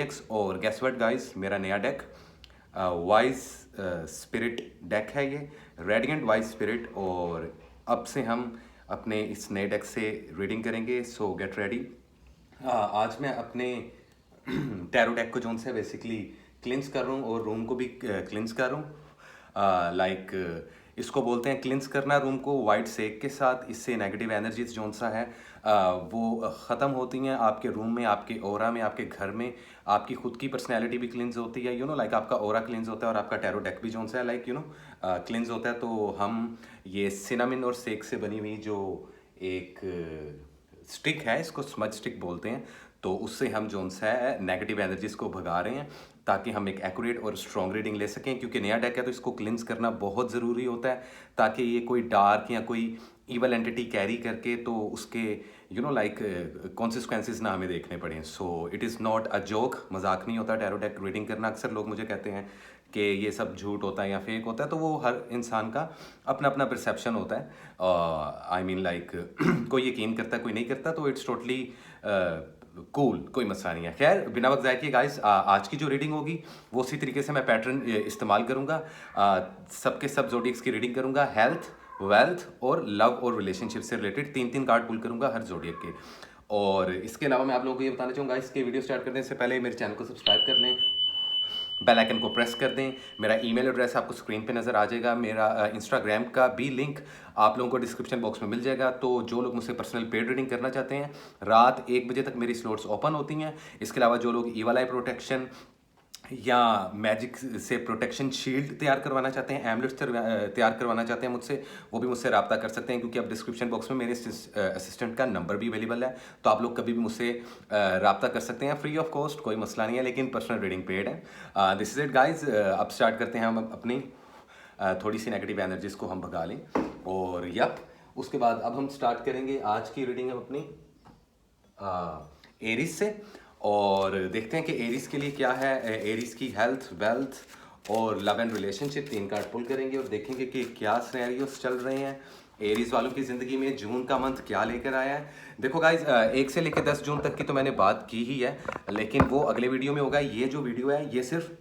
X और guess what guys, मेरा नया डेक वाइज स्पिरिट डेक है। ये रेडिएंट वाइज स्पिरिट, और अब से हम अपने इस नए डेक से रीडिंग करेंगे। सो गेट रेडी। आज मैं अपने टैरो डेक को जो से बेसिकली क्लिंस कर रहा हूँ और रूम को भी क्लिंस कर रहा हूँ। लाइक इसको बोलते हैं क्लिंस करना रूम को वाइट सेक के साथ। इससे नेगेटिव एनर्जीज जो सा है वो ख़त्म होती हैं आपके रूम में, आपके ओरा में, आपके घर में। आपकी खुद की पर्सनैलिटी भी क्लिंस होती है, लाइक आपका ओरा क्लिंस होता है और आपका टैरो डेक भी जो सा है लाइक क्लिंस होता है। तो हम ये सिनामिन और सेक से बनी हुई जो एक स्टिक है, इसको स्मज स्टिक बोलते हैं, तो उससे हम जो है नेगेटिव एनर्जीज को भगा रहे हैं ताकि हम एक एक्यूरेट और स्ट्रॉन्ग रीडिंग ले सकें। क्योंकि नया डेक है तो इसको क्लिंस करना बहुत ज़रूरी होता है ताकि ये कोई डार्क या कोई ईवल एंटिटी कैरी करके तो उसके लाइक कॉन्सिक्वेंसेज ना हमें देखने पड़े। So it is not a joke, मजाक नहीं होता टैरो डेक रीडिंग करना। अक्सर लोग मुझे कहते हैं कि ये सब झूठ होता है या फेक होता है, तो वो हर इंसान का अपना अपना परसेप्शन होता है। आई मीन लाइक कोई यकीन करता है, कोई नहीं करता, तो इट्स टोटली कूल, कोई मसला नहीं है। खैर, बिना वक्त ज़ाया किए गाइस, आज की जो रीडिंग होगी वो उसी तरीके से मैं पैटर्न इस्तेमाल करूँगा। सबके सब जोडियक्स की रीडिंग करूँगा, हेल्थ, वेल्थ और लव और रिलेशनशिप से रिलेटेड 3-3 कार्ड पुल करूँगा हर जोडियक के। और इसके अलावा मैं आप लोगों को ये बताना चाहूँगा, इसके वीडियो स्टार्ट करने से पहले मेरे चैनल को सब्सक्राइब कर लें, बेल आइकन को प्रेस कर दें। मेरा ईमेल एड्रेस आपको स्क्रीन पे नज़र आ जाएगा। मेरा इंस्टाग्राम का भी लिंक आप लोगों को डिस्क्रिप्शन बॉक्स में मिल जाएगा। तो जो लोग मुझसे पर्सनल पेड रीडिंग करना चाहते हैं, रात 1 बजे तक मेरी स्लॉट्स ओपन होती हैं। इसके अलावा जो लोग ईवल आई प्रोटेक्शन या मैजिक से प्रोटेक्शन शील्ड तैयार करवाना चाहते हैं, एमलेट्स तैयार करवाना चाहते हैं मुझसे, वो भी मुझसे रब्ता कर सकते हैं। क्योंकि अब डिस्क्रिप्शन बॉक्स में मेरे असिस्टेंट का नंबर भी अवेलेबल है, तो आप लोग कभी भी मुझसे रब्ता कर सकते हैं, फ्री ऑफ कॉस्ट, कोई मसला नहीं है। लेकिन पर्सनल रीडिंग पेड है। This is it guys. अब स्टार्ट करते हैं हम अपनी थोड़ी सी नेगेटिव एनर्जीज को हम भगा लें। और उसके बाद अब हम स्टार्ट करेंगे आज की रीडिंग हम अपनी एरीज से, और देखते हैं कि एरीज के लिए क्या है। एरीज की हेल्थ, वेल्थ और लव एंड रिलेशनशिप 3 कार्ड पुल करेंगे और देखेंगे कि क्या सिनेरियोस चल रहे हैं एरीज वालों की ज़िंदगी में। जून का मंथ क्या लेकर आया है। देखो गाइज, 1 से लेकर 10 जून तक की तो मैंने बात की ही है, लेकिन वो अगले वीडियो में होगा। ये जो वीडियो है ये सिर्फ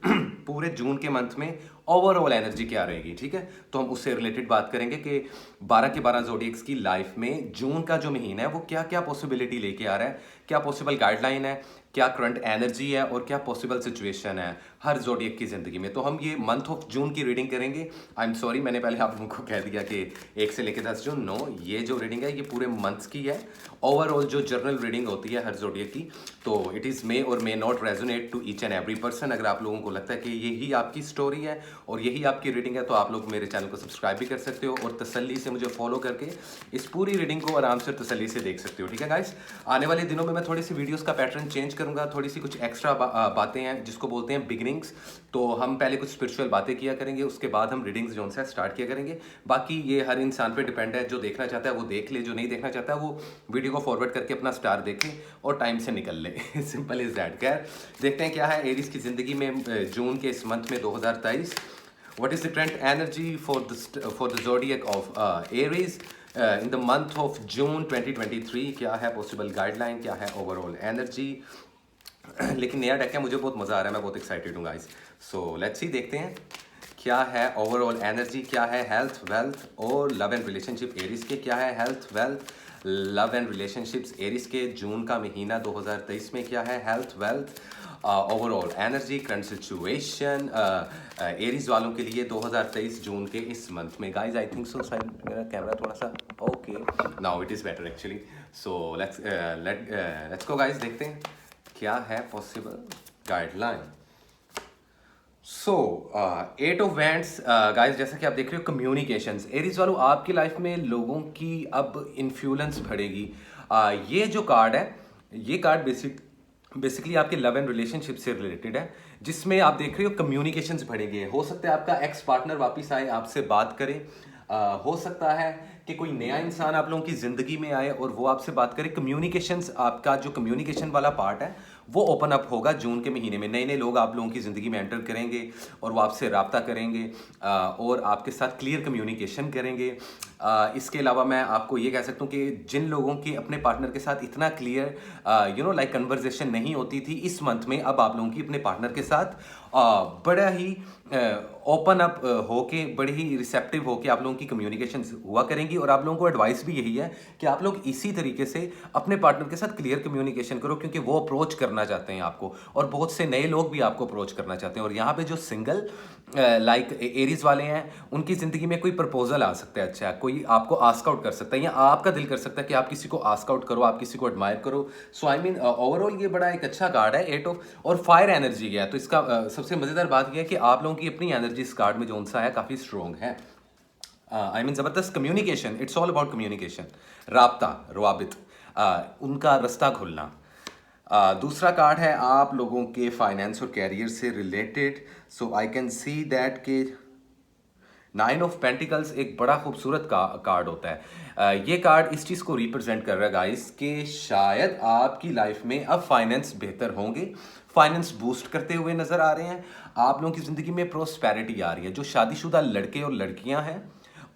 पूरे जून के मंथ में ओवरऑल एनर्जी क्या रहेगी, ठीक है। तो हम उससे रिलेटेड बात करेंगे कि 12 के 12 जोडियक्स की लाइफ में जून का जो महीना है वो क्या क्या पॉसिबिलिटी लेके आ रहा है, क्या पॉसिबल गाइडलाइन है, क्या करंट एनर्जी है और क्या पॉसिबल सिचुएशन है हर जोडियक की ज़िंदगी में। तो हम ये मंथ ऑफ जून की रीडिंग करेंगे। आई एम सॉरी, मैंने पहले आप लोगों को कह दिया कि 1 से लेकर 10 जून। नो, ये जो रीडिंग है ये पूरे मंथ्स की है। ओवरऑल जो जर्नल रीडिंग होती है हर जोडियक की, तो इट इज़ मे और may not resonate to each and every person. अगर आप लोगों को लगता है कि यही आपकी स्टोरी है और यही आपकी रीडिंग है, तो आप लोग मेरे चैनल को सब्सक्राइब भी कर सकते हो और तसल्ली से मुझे फॉलो करके इस पूरी रीडिंग को आराम से तसल्ली से देख सकते हो, ठीक है गाइस। आने वाले दिनों में मैं थोड़ी सी वीडियोस का पैटर्न चेंज करूंगा, थोड़ी सी कुछ एक्स्ट्रा बातें हैं जिसको बोलते हैं बिगिनिंग्स। तो हम पहले कुछ स्पिरिचुअल बातें किया करेंगे, उसके बाद हम रीडिंग्स जो है स्टार्ट किया करेंगे। बाकी ये हर इंसान पे डिपेंड है, जो देखना चाहता है वो देख ले, जो नहीं देखना चाहता है वो वीडियो को फॉरवर्ड करके अपना स्टार देखे और टाइम से निकल ले। Simple is that. खैर, देखते हैं क्या है एरीज की ज़िंदगी में जून के इस मंथ में 2023। What is the current energy for the zodiac of Aries in the month of June 2023? क्या है पॉसिबल गाइडलाइन, क्या है ओवरऑल एनर्जी। लेकिन नया डेक है, मुझे बहुत मज़ा आ रहा है, मैं बहुत एक्साइटेड हूँ गाइस। सो लेट्स सी, देखते हैं क्या है ओवरऑल एनर्जी, क्या है हेल्थ, वेल्थ और लव एंड रिलेशनशिप एरीज के। क्या है health, wealth, love and relationships Aries के जून का महीना 2023 में। क्या है health, wealth, overall energy, current situation Aries वालों के लिए 2023 जून के इस मंथ में। गाइज आई थिंक सो शायद मेरा कैमरा थोड़ा सा okay, now it is better actually. So let's go guys, देखते हैं क्या है possible guideline. So 8 of wands guys, जैसा कि आप देख रहे हो कम्युनिकेशंस। एरीज वालों, आपकी लाइफ में लोगों की अब इन्फ्लुएंस बढ़ेगी। ये जो कार्ड है, ये कार्ड बेसिकली आपके लव एंड रिलेशनशिप से रिलेटेड है, जिसमें आप देख रहे हो कम्युनिकेशंस बढ़ेंगे। हो सकता है आपका एक्स पार्टनर वापस आए, आपसे बात करे। हो सकता है कि कोई नया इंसान आप लोगों की ज़िंदगी में आए और वो आपसे बात करे। कम्युनिकेशंस, आपका जो कम्युनिकेशन वाला पार्ट है वो ओपन अप होगा जून के महीने में। नए नए लोग आप लोगों की ज़िंदगी में एंटर करेंगे और वो आपसे रब्ता करेंगे और आपके साथ क्लियर कम्युनिकेशन करेंगे। इसके अलावा मैं आपको ये कह सकता हूँ कि जिन लोगों की अपने पार्टनर के साथ इतना क्लियर लाइक कन्वर्जेशन नहीं होती थी, इस मंथ में अब आप लोगों की अपने पार्टनर के साथ बड़ा ही ओपन अप होके, बड़े ही रिसेप्टिव होके आप लोगों की कम्युनिकेशन हुआ करेंगी। और आप लोगों को एडवाइस भी यही है कि आप लोग इसी तरीके से अपने पार्टनर के साथ क्लियर कम्युनिकेशन करो, क्योंकि वो अप्रोच करना चाहते हैं आपको और बहुत से नए लोग भी आपको अप्रोच करना चाहते हैं। और यहाँ पे जो सिंगल लाइक एरीज वाले हैं, उनकी ज़िंदगी में कोई प्रपोजल आ सकता है, अच्छा कोई आपको आस्क आउट कर सकता है या आपका दिल कर सकता है कि आप किसी को आस्क आउट करो, आप किसी को एडमायर करो। सो आई मीन ओवरऑल ये बड़ा एक अच्छा कार्ड है, 8 ऑफ और फायर एनर्जी गया। तो इसका सबसे मज़ेदार बात यह है कि आप लोगों की अपनी एनर्जी इस कार्ड में जो सा है काफ़ी स्ट्रॉन्ग है। आई मीन ज़बरदस्त communication, it's all about communication, राब्ता, रवाबित, उनका रास्ता खुलना। दूसरा कार्ड है आप लोगों के फाइनेंस और कैरियर से related. So I can see that के 9 ऑफ पेंटिकल्स एक बड़ा खूबसूरत कार्ड होता है। ये कार्ड इस चीज़ को रिप्रेजेंट कर रहा है गाइस कि शायद आपकी लाइफ में अब फाइनेंस बेहतर होंगे, फाइनेंस बूस्ट करते हुए नजर आ रहे हैं, आप लोगों की ज़िंदगी में प्रोस्पेरिटी आ रही है। जो शादीशुदा लड़के और लड़कियां हैं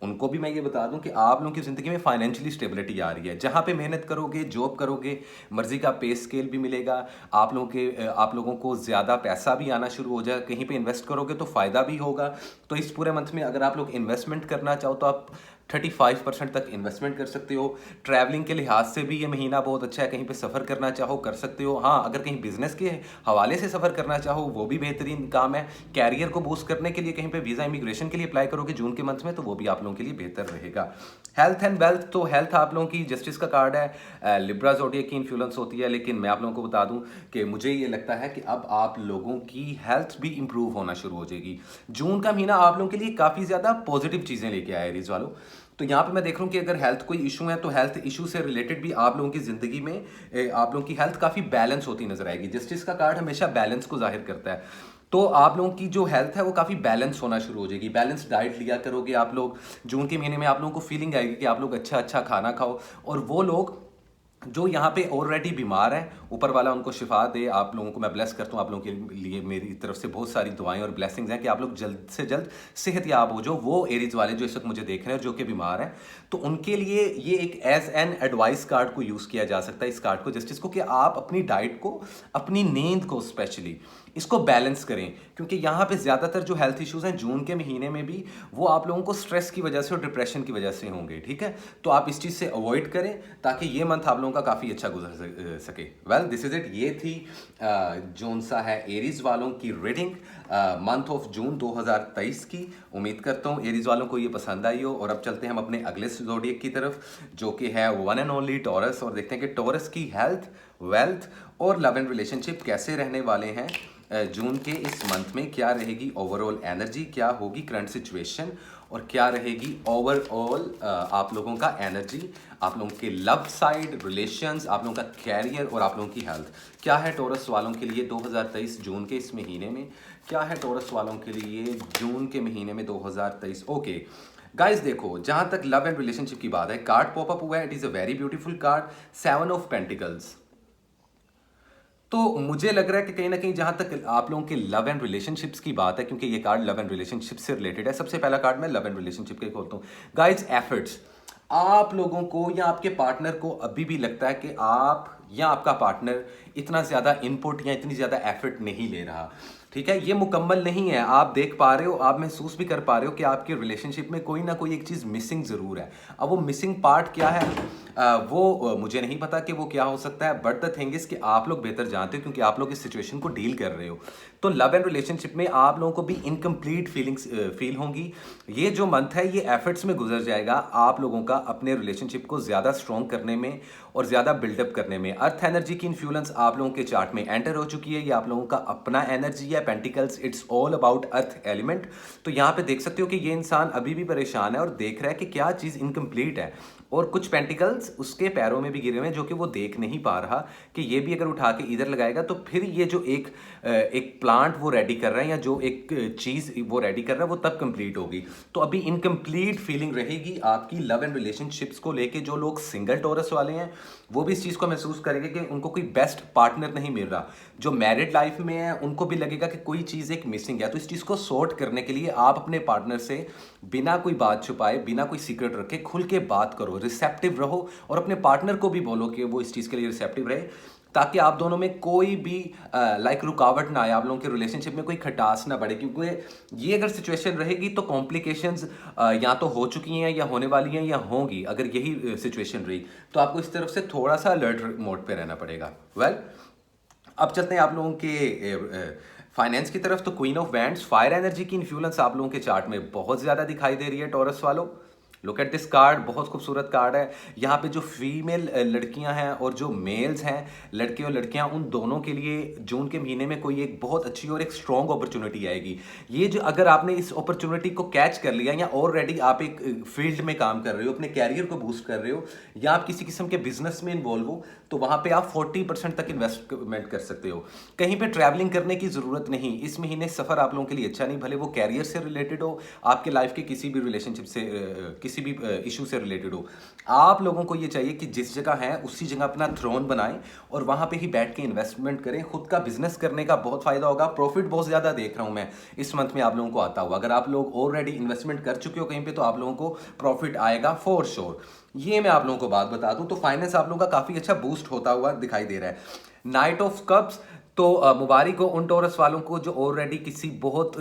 उनको भी मैं ये बता दूं कि आप लोगों की ज़िंदगी में फाइनेंशियली स्टेबिलिटी आ रही है। जहाँ पे मेहनत करोगे, जॉब करोगे, मर्जी का पे स्केल भी मिलेगा, आप लोगों को ज़्यादा पैसा भी आना शुरू हो जाए। कहीं पे इन्वेस्ट करोगे तो फ़ायदा भी होगा। तो इस पूरे मंथ में अगर आप लोग इन्वेस्टमेंट करना चाहो तो आप 35% तक इन्वेस्टमेंट कर सकते हो। ट्रैवलिंग के लिहाज से भी ये महीना बहुत अच्छा है, कहीं पे सफ़र करना चाहो कर सकते हो। हाँ, अगर कहीं बिजनेस के हवाले से सफ़र करना चाहो वो भी बेहतरीन काम है। कैरियर को बूस्ट करने के लिए कहीं पे वीज़ा इमिग्रेशन के लिए अप्लाई करोगे जून के मंथ में तो वो भी आप लोगों के लिए बेहतर रहेगा। हेल्थ एंड वेल्थ, तो हेल्थ आप लोगों की जस्टिस का कार्ड है, लिब्रा ज़ोडिएक की इन्फ्लुएंस होती है, लेकिन मैं आप लोगों को बता दूं कि मुझे ये लगता है कि अब आप लोगों की हेल्थ भी इंप्रूव होना शुरू हो जाएगी। जून का महीना आप लोगों के लिए काफ़ी ज़्यादा पॉजिटिव चीज़ें लेके आया एरीज वालों। तो यहाँ पे मैं देख रहा हूँ कि अगर हेल्थ कोई इशू है तो हेल्थ इशू से रिलेटेड भी आप लोगों की ज़िंदगी में आप लोगों की हेल्थ काफ़ी बैलेंस होती नजर आएगी। जस्टिस का कार्ड हमेशा बैलेंस को जाहिर करता है, तो आप लोगों की जो हेल्थ है वो काफ़ी बैलेंस होना शुरू हो जाएगी। बैलेंस डाइट लिया करोगे आप लोग, जून के महीने में आप लोगों को फीलिंग आएगी कि आप लोग अच्छा अच्छा खाना खाओ। और वो लोग जो यहाँ पे ऑलरेडी बीमार हैं, ऊपर वाला उनको शिफा दे। आप लोगों को मैं ब्लेस करता हूँ, आप लोगों के लिए मेरी तरफ से बहुत सारी दुआएं और ब्लेसिंग्स हैं कि आप लोग जल्द से जल्द सेहतयाब हो। जो वो एरीज वाले जो इस वक्त मुझे देख रहे हैं जो कि बीमार हैं, तो उनके लिए ये एक एज एन एडवाइस कार्ड को यूज़ किया जा सकता है, इस कार्ड को जस्टिस को, कि आप अपनी डाइट को, अपनी नींद को स्पेशली इसको बैलेंस करें। क्योंकि यहाँ पे ज़्यादातर जो हेल्थ इश्यूज़ हैं जून के महीने में भी वो आप लोगों को स्ट्रेस की वजह से और डिप्रेशन की वजह से होंगे, ठीक है। तो आप इस चीज़ से अवॉइड करें ताकि ये मंथ आप लोगों का काफ़ी अच्छा गुजर सके। वेल दिस इज़ इट, ये थी जोन सा है एरीज वालों की रीडिंग मंथ ऑफ जून 2023 की। उम्मीद करता हूँ एरीज वालों को ये पसंद आई हो। और अब चलते हैं हम अपने अगले ज़ोडिएक की तरफ जो कि है वन एंड ओनली टॉरस, और देखते हैं कि टॉरस की हेल्थ, वेल्थ और लव एंड रिलेशनशिप कैसे रहने वाले हैं जून के इस मंथ में। क्या रहेगी ओवरऑल एनर्जी, क्या होगी करंट सिचुएशन, और क्या रहेगी ओवरऑल आप लोगों का एनर्जी, आप लोगों के लव साइड, रिलेशंस, आप लोगों का कैरियर और आप लोगों की हेल्थ। क्या है टॉरस वालों के लिए 2023 जून के इस महीने में, क्या है टॉरस वालों के लिए जून के महीने में 2023। ओके गाइस, देखो जहां तक लव एंड रिलेशनशिप की बात है, कार्ड पॉपअप हुआ है, it is a very beautiful card, 7 of pentacles. तो मुझे लग रहा है कि कहीं ना कहीं जहां तक आप लोगों के लव एंड रिलेशनशिप्स की बात है, क्योंकि ये कार्ड लव एंड रिलेशनशिप से रिलेटेड है, सबसे पहला कार्ड मैं लव एंड रिलेशनशिप के खोलता हूँ। गाइज, एफर्ट्स, आप लोगों को या आपके पार्टनर को अभी भी लगता है कि आप या आपका पार्टनर इतना ज़्यादा इनपुट या इतनी ज़्यादा एफर्ट नहीं ले रहा, ठीक है। ये मुकम्मल नहीं है, आप देख पा रहे हो, आप महसूस भी कर पा रहे हो कि आपके रिलेशनशिप में कोई ना कोई एक चीज़ मिसिंग ज़रूर है। अब वो मिसिंग पार्ट क्या है वो मुझे नहीं पता कि वो क्या हो सकता है, बट द थिंग इज़ कि आप लोग बेहतर जानते हो क्योंकि आप लोग इस सिचुएशन को डील कर रहे हो। तो लव एंड रिलेशनशिप में आप लोगों को भी इनकम्प्लीट फीलिंग्स फील होंगी। ये जो मंथ है ये एफर्ट्स में गुजर जाएगा आप लोगों का अपने रिलेशनशिप को ज़्यादा स्ट्रॉन्ग करने में और ज़्यादा बिल्डअप करने में। अर्थ एनर्जी की इन्फ्लुएंस आप लोगों के चार्ट में एंटर हो चुकी है, ये आप लोगों का अपना एनर्जी है, pentacles, it's all about earth element. तो यहाँ पे देख सकते हो कि ये इंसान अभी भी परेशान है और देख रहा है कि क्या चीज़ इनकम्प्लीट है और कुछ पेंटिकल्स उसके पैरों में भी गिरे हुए हैं, जो कि वो देख नहीं पा रहा कि ये भी अगर उठा के इधर लगाएगा तो फिर ये जो एक प्लांट वो रेडी कर रहा है या जो एक चीज़ वो रेडी कर रहा है वो तब कंप्लीट होगी। तो अभी इनकम्प्लीट फीलिंग रहेगी आपकी लव एंड रिलेशनशिप्स को लेके। जो लोग सिंगल टॉरस वाले हैं वो भी इस चीज़ को महसूस करेंगे कि उनको कोई बेस्ट पार्टनर नहीं मिल रहा। जो मैरिड लाइफ में है उनको भी लगेगा कि कोई चीज़ एक मिसिंग है। तो इस चीज़ को सॉर्ट करने के लिए आप अपने पार्टनर से बिना कोई बात छुपाए, बिना कोई सीक्रेट रखे खुल के बात करो, रिसेप्टिव रहो और अपने पार्टनर को भी बोलो कि वो इस चीज़ के लिए रिसेप्टिव रहे, ताकि आप दोनों में कोई भी रुकावट ना आए, आप लोगों के रिलेशनशिप में कोई खटास ना बढ़े। क्योंकि ये अगर सिचुएशन रहेगी तो कॉम्प्लिकेशंस या तो हो चुकी हैं या होने वाली हैं या होंगी। अगर यही सिचुएशन रही तो आपको इस तरफ से थोड़ा सा अलर्ट मोड पे रहना पड़ेगा। अब चलते हैं आप लोगों के फाइनेंस की तरफ। तो queen of wands, fire energy की इन्फ्लुएंस आप लोगों के चार्ट में बहुत ज़्यादा दिखाई दे रही है टॉरस वालों। लुक एट दिस कार्ड, बहुत खूबसूरत कार्ड है। यहाँ पे जो फीमेल लड़कियाँ हैं और जो मेल्स हैं, लड़के और लड़कियाँ, उन दोनों के लिए जून के महीने में कोई एक बहुत अच्छी और एक स्ट्रॉन्ग अपॉर्चुनिटी आएगी। ये जो अगर आपने इस अपॉर्चुनिटी को कैच कर लिया या ऑलरेडी आप एक फील्ड में काम कर रहे हो, अपने कैरियर को बूस्ट कर रहे हो या आप किसी किस्म के बिजनेस में इन्वॉल्व हो, तो वहाँ पे आप 40% तक इन्वेस्टमेंट कर सकते हो। कहीं पे ट्रैवलिंग करने की ज़रूरत नहीं। इस महीने सफ़र आप लोगों के लिए अच्छा नहीं, भले वो कैरियर से रिलेटेड हो, आपके लाइफ के किसी भी रिलेशनशिप से किसी भी इशू से रिलेटेड हो। आप लोगों को ये चाहिए कि जिस जगह है उसी जगह अपना थ्रोन बनाएं और वहाँ पे ही बैठ के इन्वेस्टमेंट करें। खुद का बिजनेस करने का बहुत फ़ायदा होगा। प्रॉफिट बहुत ज़्यादा देख रहा हूँ मैं इस मंथ में आप लोगों को आता हुआ। अगर आप लोग ऑलरेडी इन्वेस्टमेंट कर चुके हो कहीं पे तो आप लोगों को प्रॉफिट आएगा फॉर श्योर। ये मैं आप लोगों को बात बता दूं। तो फाइनेंस आप लोगों का काफ़ी अच्छा बूस्ट होता हुआ दिखाई दे रहा है। नाइट ऑफ कप्स, तो मुबारक हो उन टॉरस वालों को जो ऑलरेडी किसी बहुत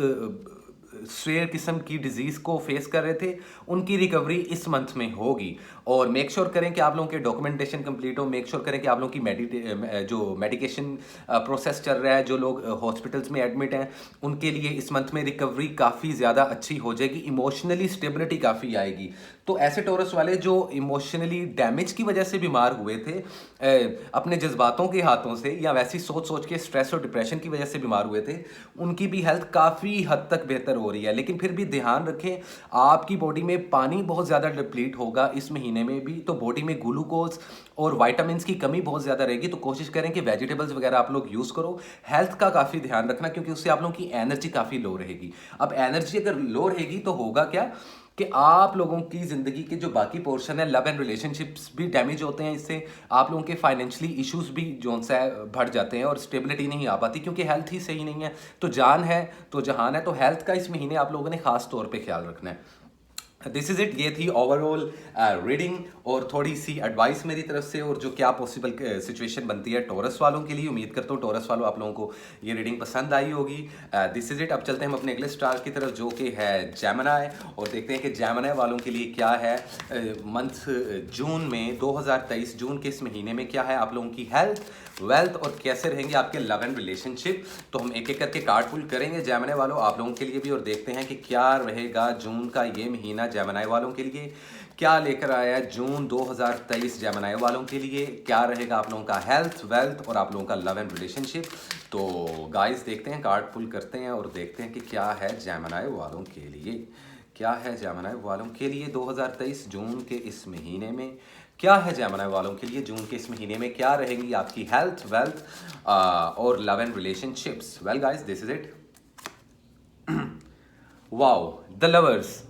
शेयर किस्म की डिजीज़ को फेस कर रहे थे। उनकी रिकवरी इस मंथ में होगी। और मेक श्योर करें कि आप लोगों के डॉक्यूमेंटेशन कंप्लीट हो। मेक श्योर करें कि आप लोगों की जो मेडिकेशन प्रोसेस चल रहा है, जो लोग हॉस्पिटल्स में एडमिट हैं, उनके लिए इस मंथ में रिकवरी काफ़ी ज़्यादा अच्छी हो जाएगी। इमोशनली स्टेबिलिटी काफ़ी आएगी। तो ऐसे टॉरस वाले जो इमोशनली डैमेज की वजह से बीमार हुए थे, अपने जज्बातों के हाथों से या वैसी सोच सोच के स्ट्रेस और डिप्रेशन की वजह से बीमार हुए थे, उनकी भी हेल्थ काफ़ी हद तक बेहतर हो रही है। लेकिन फिर भी ध्यान रखें, आपकी बॉडी में पानी बहुत ज़्यादा डिप्लीट होगा इस महीने में भी। तो बॉडी में ग्लूकोज और वाइटामिन्स की कमी बहुत ज़्यादा रहेगी। तो कोशिश करें कि वेजिटेबल्स वगैरह आप लोग यूज़ करो। हेल्थ का काफ़ी ध्यान रखना, क्योंकि उससे आप लोगों की एनर्जी काफ़ी लो रहेगी। अब एनर्जी अगर लो रहेगी तो होगा क्या कि आप लोगों की ज़िंदगी के जो बाकी पोर्शन है, लव एंड रिलेशनशिप्स भी डैमेज होते हैं। इससे आप लोगों के फाइनेंशियली इश्यूज भी जो है बढ़ जाते हैं और स्टेबिलिटी नहीं आ पाती, क्योंकि हेल्थ ही सही नहीं है। तो जान है तो जहान है। तो हेल्थ का इस महीने आप लोगों ने खास तौर पे ख्याल रखना है। This is it. ये थी ओवरऑल रीडिंग और थोड़ी सी एडवाइस मेरी तरफ से, और जो क्या पॉसिबल सिचुएशन बनती है टॉरस वालों के लिए। उम्मीद करता हूँ टॉरस वालों आप लोगों को ये रीडिंग पसंद आई होगी। This is it. अब चलते हैं हम अपने अगले स्टार की तरफ, जो कि है जेमिनी, और देखते हैं कि जेमिनी वालों के लिए क्या है मंथ जून में 2023 जून के इस महीने में क्या है आप लोगों की हेल्थ, वेल्थ और कैसे रहेंगे आपके लव एंड रिलेशनशिप। तो हम एक एक करके कार्ड पुल करेंगे जेमिनी वालों आप लोगों के लिए भी, और देखते हैं कि क्या रहेगा जून का ये महीना जेमिनी वालों के लिए, क्या लेकर आया है जून 2023 जेमिनी वालों के लिए, क्या रहेगा आप लोगों का हेल्थ, वेल्थ और आप लोगों का लव एंड रिलेशनशिप। तो गाइस देखते हैं, कार्ड पुल करते हैं और देखते हैं कि क्या है जेमिनी वालों के लिए, क्या है जेमिनी वालों के लिए 2023 जून के इस महीने में, क्या है जेमिनी वालों के लिए जून के इस महीने में, क्या रहेंगी आपकी हेल्थ, वेल्थ और love and relationships. Well guys, this is it. Wow, the lovers.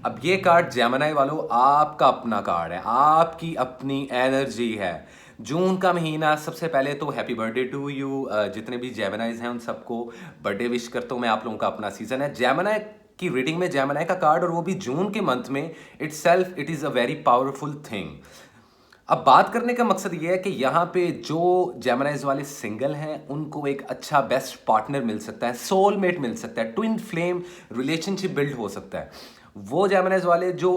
अब ये कार्ड जेमिनी वालों आपका अपना कार्ड है, आपकी अपनी एनर्जी है। जून का महीना, सबसे पहले तो हैप्पी बर्थडे टू यू। जितने भी जेमिनीज हैं उन सबको बर्थडे विश करता हूँ मैं। आप लोगों का अपना सीजन है। जेमिनी की रीडिंग में जेमिनी का कार्ड, और वो भी जून के मंथ में, it is a very powerful thing. अब बात करने का मकसद ये है कि यहाँ पे जो जेमिनीज वाले सिंगल हैं उनको एक अच्छा बेस्ट पार्टनर मिल सकता है, सोलमेट मिल सकता है, ट्विन फ्लेम रिलेशनशिप बिल्ड हो सकता है। वो जेमिनीज वाले जो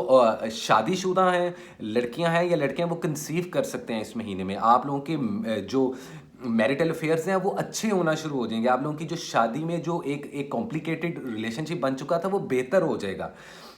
शादीशुदा हैं, लड़कियां हैं या लड़के हैं, वो कंसीव कर सकते हैं इस महीने में। आप लोगों के जो मैरिटल अफेयर्स हैं वो अच्छे होना शुरू हो जाएंगे। आप लोगों की जो शादी में जो एक कॉम्प्लिकेटेड रिलेशनशिप बन चुका था वो बेहतर हो जाएगा।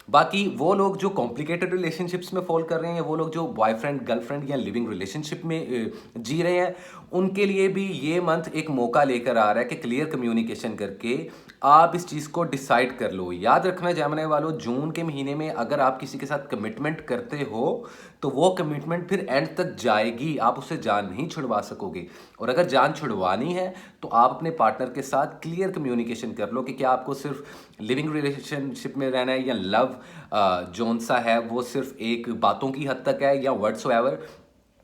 बाकी वो लोग जो कॉम्प्लिकेटेड रिलेशनशिप्स में फॉल कर रहे हैं, या वो लोग जो बॉयफ्रेंड गर्लफ्रेंड या लिविंग रिलेशनशिप में जी रहे हैं, उनके लिए भी ये मंथ एक मौका लेकर आ रहा है कि क्लियर कम्युनिकेशन करके आप इस चीज़ को डिसाइड कर लो। याद रखना जैमिनी वालों, जून के महीने में अगर आप किसी के साथ कमिटमेंट करते हो तो वो कमिटमेंट फिर एंड तक जाएगी, आप उससे जान नहीं छुड़वा सकोगे। और अगर जान छुड़वानी है तो आप अपने पार्टनर के साथ क्लियर कम्युनिकेशन कर लो कि क्या आपको सिर्फ लिविंग रिलेशनशिप में रहना है, या लव जोन सा है वो सिर्फ एक बातों की हद तक है, या व्हाट्सोएवर।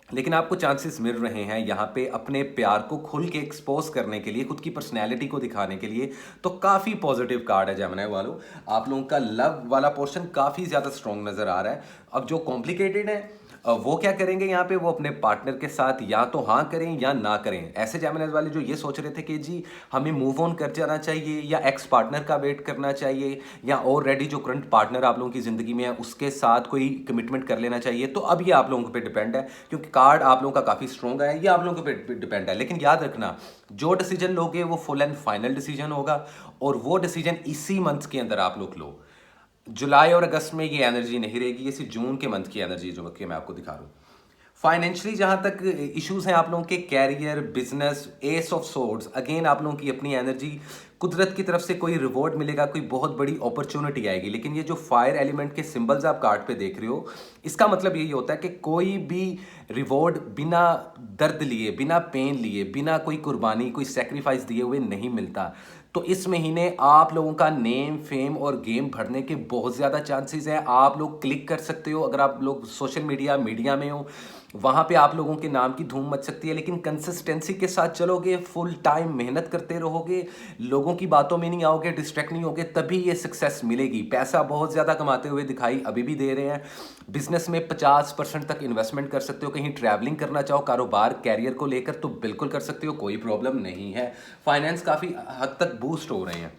लेकिन आपको चांसेस मिल रहे हैं यहाँ पे अपने प्यार को खुल के एक्सपोज करने के लिए, खुद की पर्सनैलिटी को दिखाने के लिए। तो काफ़ी पॉजिटिव कार्ड है जैमिनी वालों, आप लोगों का लव वाला पोर्शन काफ़ी ज़्यादा स्ट्रॉन्ग नज़र आ रहा है। अब जो कॉम्प्लिकेटेड है वो क्या करेंगे यहाँ पे, वो अपने पार्टनर के साथ या तो हाँ करें या ना करें। ऐसे जैमिनी वाले जो ये सोच रहे थे कि जी हमें मूव ऑन कर जाना चाहिए, या एक्स पार्टनर का वेट करना चाहिए, या ऑलरेडी जो करंट पार्टनर आप लोगों की ज़िंदगी में है उसके साथ कोई कमिटमेंट कर लेना चाहिए, तो अब ये आप लोगों पे डिपेंड है, क्योंकि कार्ड आप लोगों का काफ़ी स्ट्रॉन्ग है, ये आप लोगों पे डिपेंड है। लेकिन याद रखना, जो डिसीजन लोगे वो फुल एंड फाइनल डिसीजन होगा, और वो डिसीजन इसी मंथ के अंदर आप लोग लो। जुलाई और अगस्त में ये एनर्जी नहीं रहेगी, ये सिर्फ जून के मंथ की एनर्जी जो कि मैं आपको दिखा रहा हूँ। फाइनेंशियली जहाँ तक इश्यूज हैं आप लोगों के, career, business, ace of swords, again आप लोगों की अपनी एनर्जी, कुदरत की तरफ से कोई रिवॉर्ड मिलेगा, कोई बहुत बड़ी अपॉर्चुनिटी आएगी। लेकिन ये जो फायर एलिमेंट के सिंबल्स आप कार्ड पे देख रहे हो, इसका मतलब यही होता है कि कोई भी रिवॉर्ड बिना दर्द लिए, बिना पेन लिए, बिना कोई कुर्बानी, कोई सेक्रीफाइस दिए हुए नहीं मिलता। तो इस महीने आप लोगों का नेम, फेम और गेम बढ़ने के बहुत ज़्यादा चांसेस हैं। आप लोग क्लिक कर सकते हो, अगर आप लोग सोशल मीडिया में हो, वहाँ पे आप लोगों के नाम की धूम मच सकती है। लेकिन कंसिस्टेंसी के साथ चलोगे, फुल टाइम मेहनत करते रहोगे, लोगों की बातों में नहीं आओगे, डिस्ट्रैक्ट नहीं होगे, तभी ये सक्सेस मिलेगी। पैसा बहुत ज़्यादा कमाते हुए दिखाई अभी भी दे रहे हैं। बिजनेस में 50% तक इन्वेस्टमेंट कर सकते हो। कहीं ट्रैवलिंग करना चाहो, कारोबार, कैरियर को लेकर, तो बिल्कुल कर सकते हो, कोई प्रॉब्लम नहीं है। फाइनेंस काफ़ी हद तक बूस्ट हो रहे हैं।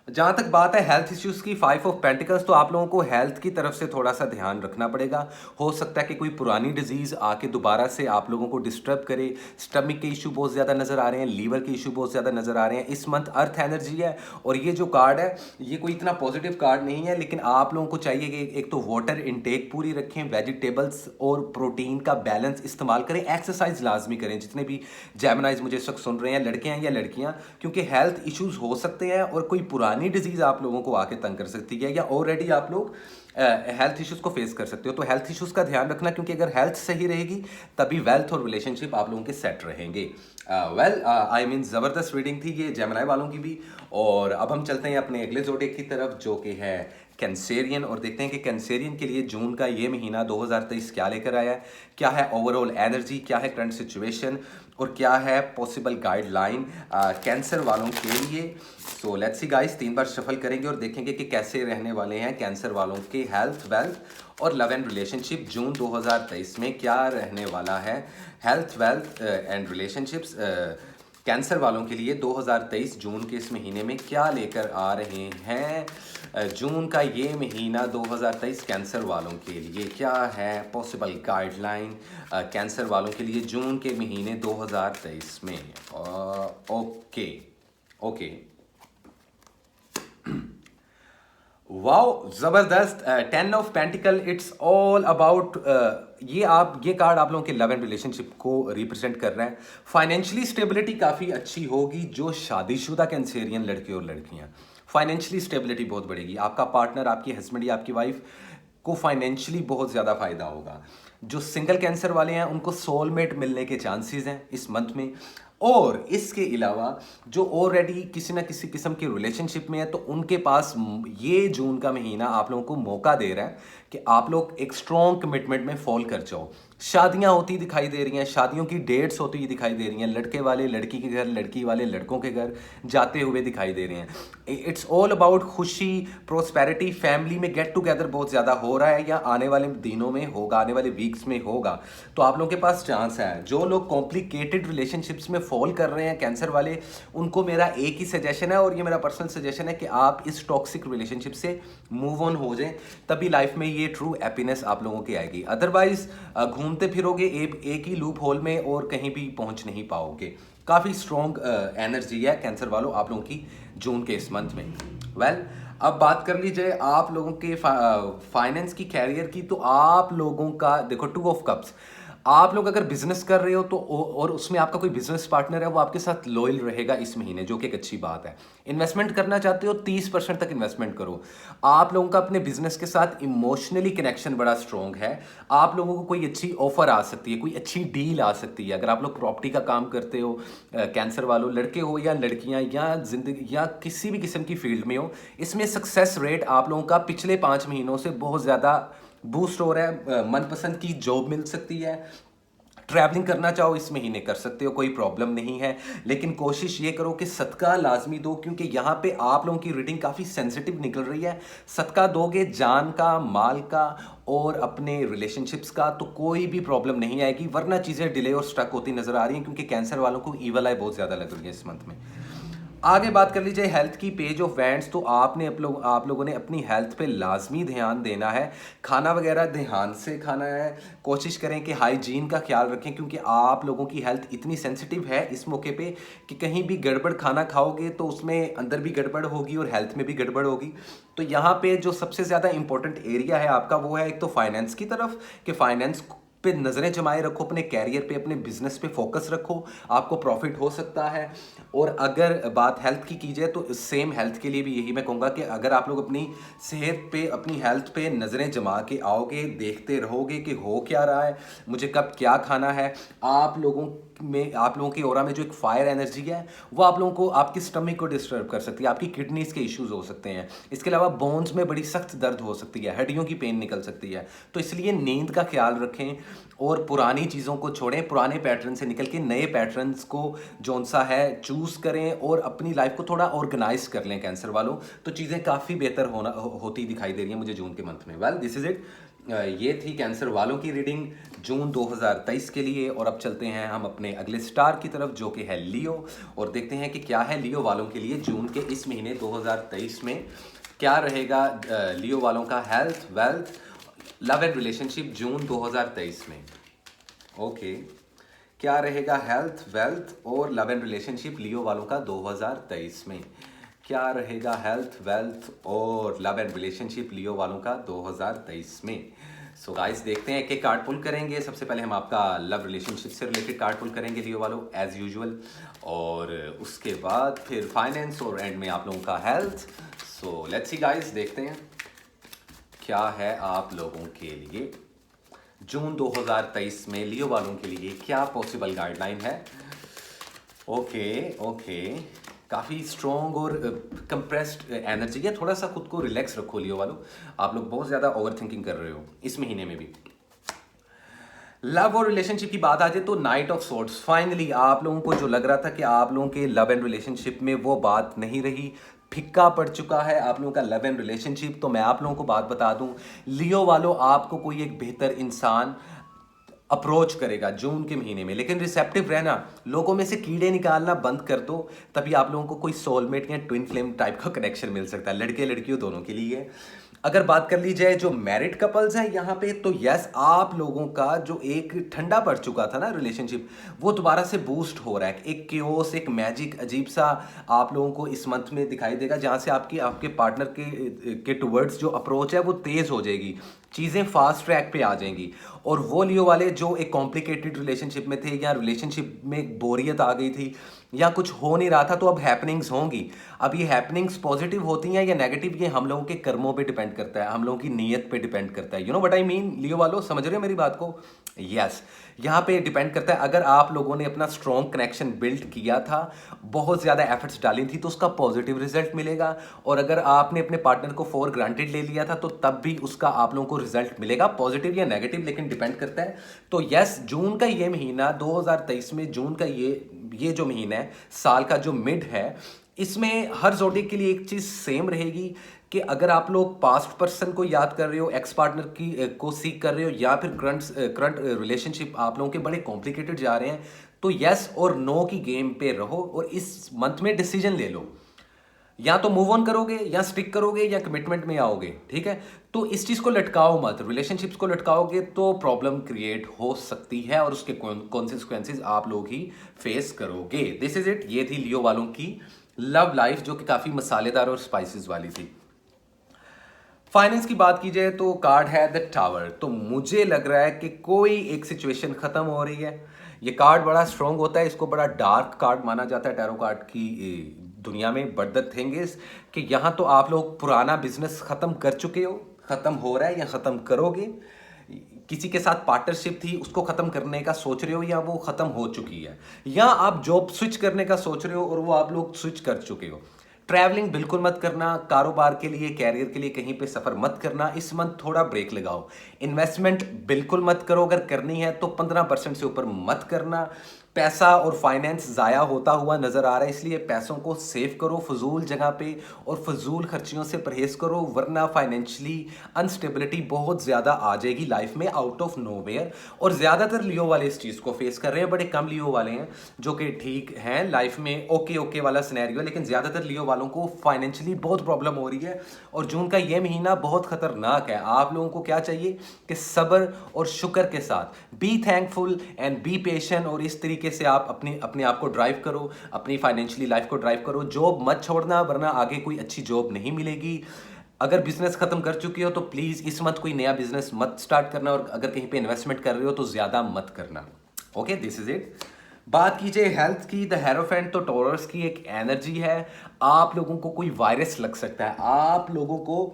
जहाँ तक बात है हेल्थ इश्यूज की, 5 ऑफ पेंटिकल्स, तो आप लोगों को हेल्थ की तरफ से थोड़ा सा ध्यान रखना पड़ेगा। हो सकता है कि कोई पुरानी डिजीज़ आके दोबारा से आप लोगों को डिस्टर्ब करे। स्टमक के इशू बहुत ज़्यादा नज़र आ रहे हैं, लीवर के इशू बहुत ज़्यादा नज़र आ रहे हैं। इस मंथ अर्थ एनर्जी है, और ये जो कार्ड है ये कोई इतना पॉजिटिव कार्ड नहीं है। लेकिन आप लोगों को चाहिए कि एक तो वाटर इनटेक पूरी रखें, वेजिटेबल्स और प्रोटीन का बैलेंस इस्तेमाल करें, एक्सरसाइज लाजमी करें। जितने भी जैमिनाइज मुझे इस वक्त सुन रहे हैं, लड़के हैं या लड़कियाँ, क्योंकि हेल्थ इश्यूज हो सकते हैं और कोई पुरानी डिजीज़ आप लोगों को आके तंग कर सकती है, या ऑलरेडी आप लोग हेल्थ इश्यूज को फेस कर सकते हो। तो हेल्थ इश्यूज का ध्यान रखना, क्योंकि अगर हेल्थ सही रहेगी तभी वेल्थ और रिलेशनशिप आप लोगों के सेट रहेंगे। आई मीन ज़बरदस्त रीडिंग थी ये जैमिनी वालों की भी। और अब हम चलते हैं अपने अगले जोड़े की तरफ, जो कि है कैंसेरियन, और देखते हैं कि कैंसेरियन के लिए जून का ये महीना 2023 क्या लेकर आया है, क्या है ओवरऑल एनर्जी, क्या है करंट सिचुएशन, और क्या है पॉसिबल गाइडलाइन कैंसर वालों के लिए। So let's see guys, 3 bar shuffle करेंगे और देखेंगे कि कैसे रहने वाले हैं कैंसर वालों के हेल्थ, वेल्थ और लव एंड रिलेशनशिप। जून 2023 में क्या रहने वाला है health, wealth and relationships cancer वालों के लिए 2023 जून के इस महीने में क्या लेकर आ रहे हैं। जून का ये महीना 2023 कैंसर वालों के लिए क्या है पॉसिबल गाइडलाइन कैंसर वालों के लिए जून के महीने 2023 में। ओके ओके, वाओ ज़बरदस्त, 10 of pentacle, it's all about ये कार्ड आप लोगों के लव एंड रिलेशनशिप को रिप्रेजेंट कर रहा है। फाइनेंशियली स्टेबिलिटी काफ़ी अच्छी होगी। जो शादीशुदा कैंसेरियन लड़के और लड़कियां, फाइनेंशियली स्टेबिलिटी बहुत बढ़ेगी। आपका पार्टनर, आपकी हस्बैंड या आपकी वाइफ को फाइनेंशियली बहुत ज़्यादा फायदा होगा। जो सिंगल कैंसर वाले हैं उनको सोलमेट मिलने के चांसेस हैं इस मंथ में। और इसके अलावा जो ऑलरेडी किसी ना किसी किस्म के रिलेशनशिप में है, तो उनके पास ये जून का महीना आप लोगों को मौका दे रहा है कि आप लोग एक स्ट्रॉन्ग कमिटमेंट में फॉल कर जाओ। शादियां होती दिखाई दे रही हैं, शादियों की डेट्स होती दिखाई दे रही हैं, लड़के वाले लड़की के घर, लड़की वाले लड़कों के घर जाते हुए दिखाई दे रहे हैं। इट्स ऑल अबाउट खुशी, प्रोस्पेरिटी, फैमिली में गेट टुगेदर बहुत ज़्यादा हो रहा है, या आने वाले दिनों में होगा, आने वाले वीक्स में होगा। तो आप लोगों के पास चांस है। जो लोग कॉम्प्लिकेटेड रिलेशनशिप्स में फॉल कर रहे हैं कैंसर वाले, उनको मेरा एक ही सजेशन है, और ये मेरा पर्सनल सजेशन है कि आप इस टॉक्सिक रिलेशनशिप से मूव ऑन हो जाएं, तभी लाइफ में ये ट्रू हैप्पीनेस आप लोगों की आएगी। अदरवाइज घूमते फिरोगे एक ही लूप होल में और कहीं भी पहुंच नहीं पाओगे। काफ़ी स्ट्रॉन्ग एनर्जी है कैंसर वालों आप लोगों की जून के इस मंथ में। वेल अब बात कर लीजिए आप लोगों के फाइनेंस की, कैरियर की। तो आप लोगों का देखो, 2 ऑफ कप्स, आप लोग अगर बिजनेस कर रहे हो तो और उसमें आपका कोई बिजनेस पार्टनर है, वो आपके साथ लॉयल रहेगा इस महीने, जो कि एक अच्छी बात है। इन्वेस्टमेंट करना चाहते हो, 30% तक इन्वेस्टमेंट करो। आप लोगों का अपने बिजनेस के साथ इमोशनली कनेक्शन बड़ा स्ट्रॉन्ग है। आप लोगों को कोई अच्छी ऑफर आ सकती है, कोई अच्छी डील आ सकती है। अगर आप लोग प्रॉपर्टी का काम करते हो, कैंसर वालों, लड़के हो या लड़कियां, या जिंदगी या किसी भी किस्म की फील्ड में हो, इसमें सक्सेस रेट आप लोगों का पिछले 5 महीनों से बहुत ज़्यादा बूस्ट हो रहा है। मनपसंद की जॉब मिल सकती है। ट्रैवलिंग करना चाहो इस महीने कर सकते हो, कोई प्रॉब्लम नहीं है। लेकिन कोशिश ये करो कि सदका लाजमी दो, क्योंकि यहाँ पे आप लोगों की रीडिंग काफ़ी सेंसिटिव निकल रही है। सदका दोगे जान का, माल का और अपने रिलेशनशिप्स का, तो कोई भी प्रॉब्लम नहीं आएगी। वरना चीज़ें डिले और स्टक होती नजर आ रही हैं, क्योंकि कैंसर वालों को ईवल आई बहुत ज़्यादा लग रही है इस मंथ में। आगे बात कर लीजिए हेल्थ की, पेज ऑफ वैंड्स। तो आप लोगों ने अपनी हेल्थ पे लाजमी ध्यान देना है। खाना वगैरह ध्यान से खाना है। कोशिश करें कि हाइजीन का ख्याल रखें, क्योंकि आप लोगों की हेल्थ इतनी सेंसिटिव है इस मौके पे कि कहीं भी गड़बड़ खाना खाओगे तो उसमें अंदर भी गड़बड़ होगी और हेल्थ में भी गड़बड़ होगी। तो यहाँ पे जो सबसे ज़्यादा इंपॉर्टेंट एरिया है आपका, वो है एक तो फाइनेंस की तरफ, कि फाइनेंस पे नज़रें जमाए रखो, अपने कैरियर पे, अपने बिजनेस पे फोकस रखो, आपको प्रॉफिट हो सकता है। और अगर बात हेल्थ की जाए तो सेम हेल्थ के लिए भी यही मैं कहूँगा कि अगर आप लोग अपनी सेहत पे, अपनी हेल्थ पे नज़रें जमा के आओगे, देखते रहोगे कि हो क्या रहा है, मुझे कब क्या खाना है, आप लोगों की ऑरा में जो एक फायर एनर्जी है, वो आप लोगों को, आपकी स्टमक को डिस्टर्ब कर सकती है, आपकी किडनीज के इश्यूज हो सकते हैं। इसके अलावा बोन्स में बड़ी सख्त दर्द हो सकती है, हड्डियों की पेन निकल सकती है। तो इसलिए नींद का ख्याल रखें और पुरानी चीज़ों को छोड़ें, पुराने पैटर्न से निकल के नए पैटर्न्स को जौन सा है चूज़ करें और अपनी लाइफ को थोड़ा ऑर्गेनाइज कर लें कैंसर वालों। तो चीज़ें काफ़ी बेहतर होती दिखाई दे रही हैं मुझे जून के मंथ में। Well, this is it. ये थी कैंसर वालों की रीडिंग जून 2023 के लिए। और अब चलते हैं हम अपने अगले स्टार की तरफ, जो कि है लियो, और देखते हैं कि क्या है लियो वालों के लिए जून के इस महीने 2023 में क्या रहेगा। लियो वालों का health, wealth, love and relationship June 2023 में। ओके, क्या रहेगा हेल्थ, वेल्थ और लव एंड रिलेशनशिप लियो वालों का 2023 में? क्या रहेगा हेल्थ, वेल्थ और लव एंड रिलेशनशिप लियो वालों का 2023 में? सो गाइस, देखते हैं एक कार्ड पुल करेंगे। सबसे पहले हम आपका लव रिलेशनशिप से रिलेटेड कार्ड पुल करेंगे लियो वालों, एज यूजुअल, और उसके बाद फिर फाइनेंस और एंड में आप लोगों का health. So let's see guys, देखते हैं क्या है आप लोगों के लिए जून 2023 में लियो वालों के लिए क्या पॉसिबल गाइडलाइन है। ओके, काफ़ी स्ट्रॉन्ग और कंप्रेस्ड एनर्जी है। थोड़ा सा खुद को रिलैक्स रखो लियो वालों, आप लोग बहुत ज़्यादा ओवर थिंकिंग कर रहे हो इस महीने में भी। लव और रिलेशनशिप की बात आ जाए तो नाइट ऑफ सोर्ड्स, फाइनली आप लोगों को जो लग रहा था कि आप लोगों के लव एंड रिलेशनशिप में वो बात नहीं रही, फिक्का पड़ चुका है आप लोगों का लव एंड रिलेशनशिप। तो मैं आप लोगों को बात बता दूं, लियो वालों, आपको कोई एक बेहतर इंसान अप्रोच करेगा जून के महीने में। लेकिन रिसेप्टिव रहना, लोगों में से कीड़े निकालना बंद कर दो, तभी आप लोगों को कोई सोलमेट या ट्विन फ्लेम टाइप का कनेक्शन मिल सकता है, लड़के लड़कियों दोनों के लिए। अगर बात कर ली जाए जो मैरिड कपल्स हैं यहाँ पे, तो यस, आप लोगों का जो एक ठंडा पड़ चुका था ना रिलेशनशिप, वो दोबारा से बूस्ट हो रहा है। एक क्योस, एक मैजिक अजीब सा आप लोगों को इस मंथ में दिखाई देगा, जहाँ से आपके पार्टनर के टुवर्ड्स जो अप्रोच है वो तेज़ हो जाएगी, चीज़ें फास्ट ट्रैक पे आ जाएंगी। और वो लियो वाले जो एक कॉम्प्लिकेटेड रिलेशनशिप में थे, या रिलेशनशिप में बोरियत आ गई थी, या कुछ हो नहीं रहा था, तो अब हैपनिंग्स होंगी। अब ये हैपनिंग्स पॉजिटिव होती हैं या नेगेटिव, ये हम लोगों के कर्मों पे डिपेंड करता है, हम लोगों की नीयत पे डिपेंड करता है। You know what I mean Leo वालों, समझ रहे हो मेरी बात को? यस, यहाँ पे डिपेंड करता है। अगर आप लोगों ने अपना स्ट्रॉन्ग कनेक्शन बिल्ड किया था, बहुत ज़्यादा एफर्ट्स डाली थी, तो उसका पॉजिटिव रिजल्ट मिलेगा। और अगर आपने अपने पार्टनर को फॉर ग्रांटेड ले लिया था, तो तब भी उसका आप लोगों को रिजल्ट मिलेगा, पॉजिटिव या नेगेटिव, लेकिन डिपेंड करता है। तो यस, जून का ये महीना 2023 में, जून का ये जो महीना है, साल का जो मिड है, इसमें हर जोड़ी के लिए एक चीज़ सेम रहेगी कि अगर आप लोग पास्ट पर्सन को याद कर रहे हो, एक्स पार्टनर को सीख कर रहे हो, या फिर करंट रिलेशनशिप आप लोगों के बड़े कॉम्प्लिकेटेड जा रहे हैं, तो यस और नो की गेम पे रहो और इस मंथ में डिसीजन ले लो। या तो मूव ऑन करोगे, या स्टिक करोगे, या कमिटमेंट में आओगे, ठीक है? तो इस चीज़ को लटकाओ मत, रिलेशनशिप्स को लटकाओगे तो प्रॉब्लम क्रिएट हो सकती है और उसके कॉन्सिक्वेंसेज आप लोग ही फेस करोगे। This is it. ये थी लियो वालों की लव लाइफ, जो कि काफ़ी मसालेदार और स्पाइसेस वाली थी। फाइनेंस की बात की जाए तो कार्ड है द टावर। तो मुझे लग रहा है कि कोई एक सिचुएशन खत्म हो रही है। ये कार्ड बड़ा स्ट्रॉन्ग होता है, इसको बड़ा डार्क कार्ड माना जाता है टैरो कार्ड की दुनिया में। बट द थिंग इज कि यहाँ तो आप लोग पुराना बिजनेस खत्म कर चुके हो, खत्म हो रहा है या खत्म करोगे। किसी के साथ पार्टनरशिप थी उसको खत्म करने का सोच रहे हो या वो खत्म हो चुकी है, या आप जॉब स्विच करने का सोच रहे हो और वो आप लोग स्विच कर चुके हो। ट्रैवलिंग बिल्कुल मत करना, कारोबार के लिए कैरियर के लिए कहीं पे सफर मत करना, इस मंथ थोड़ा ब्रेक लगाओ। इन्वेस्टमेंट बिल्कुल मत करो, अगर करनी है तो 15% से ऊपर मत करना। पैसा और फाइनेंस ज़ाया होता हुआ नज़र आ रहा है, इसलिए पैसों को सेव करो फजूल जगह पे और फजूल खर्चियों से परहेज करो, वरना फाइनेंशियली अनस्टेबिलिटी बहुत ज़्यादा आ जाएगी लाइफ में आउट ऑफ नोवेयर। और ज़्यादातर लियो वाले इस चीज़ को फेस कर रहे हैं, बड़े कम लियो वाले हैं जो कि ठीक हैं लाइफ में, ओके ओके वाला सिनेरियो। लेकिन ज़्यादातर लियो वालों को फाइनेंशियली बहुत प्रॉब्लम हो रही है और जून का ये महीना बहुत ख़तरनाक है। आप लोगों को क्या चाहिए कि सब्र और शुक्र के साथ be thankful and be patient, और इस तरीके से आप अपने अपने आप को ड्राइव करो, अपनी फाइनेंशियली लाइफ को ड्राइव करो। जॉब मत छोड़ना, वरना आगे कोई अच्छी जॉब नहीं मिलेगी। अगर बिजनेस खत्म कर चुके हो तो प्लीज इस मंथ कोई नया बिजनेस मत स्टार्ट करना, और अगर कहीं पे इन्वेस्टमेंट कर रहे हो तो ज्यादा मत करना। Okay, this is it. बात कीजिए हेल्थ की, द हेरोफेंट तो टॉरस की एक एनर्जी है। आप लोगों को कोई वायरस लग सकता है, आप लोगों को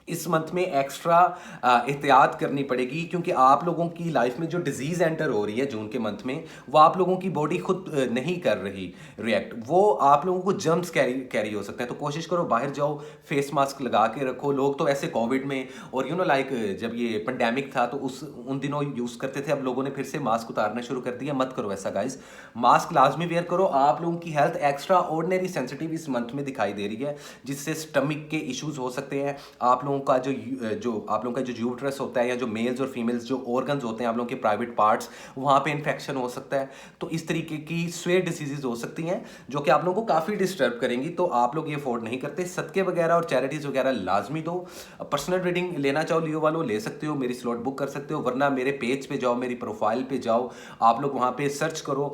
इस मंथ में एक्स्ट्रा एहतियात करनी पड़ेगी, क्योंकि आप लोगों की लाइफ में जो डिजीज़ एंटर हो रही है जून के मंथ में, वो आप लोगों की बॉडी खुद नहीं कर रही रिएक्ट, वो आप लोगों को जर्म्स कैरी हो सकते हैं। तो कोशिश करो बाहर जाओ, फेस मास्क लगा के रखो। लोग तो ऐसे कोविड में और लाइक जब ये पेंडेमिक था तो उन दिनों यूज़ करते थे, अब लोगों ने फिर से मास्क उतारना शुरू कर दिया। मत करो ऐसा गाइज, मास्क लाजमी वेयर करो। आप लोगों की हेल्थ एक्स्ट्रा ऑर्डिनरी सेंसिटिव इस मंथ में दिखाई दे रही है, जिससे स्टमक के इश्यूज हो सकते हैं। आप लोगों का आप लोगों का जो यूट्रस होता है, या जो मेल्स और फीमेल्स जो ऑर्गन्स होते हैं आप लोगों के प्राइवेट पार्ट्स, वहाँ पे इन्फेक्शन हो सकता है। तो इस तरीके की स्वेट डिसीजेज हो सकती हैं जो कि आप लोगों को काफ़ी डिस्टर्ब करेंगी। तो आप लोग ये अफोर्ड नहीं करते। सदके वगैरह और चैरिटीज़ वगैरह लाजमी दो। पर्सनल रीडिंग लेना चाहो लियो वालों ले सकते हो, मेरी स्लॉट बुक कर सकते हो, वरना मेरे पेज पे जाओ, मेरी प्रोफाइल पे जाओ, आप लोग वहाँ पे सर्च करो।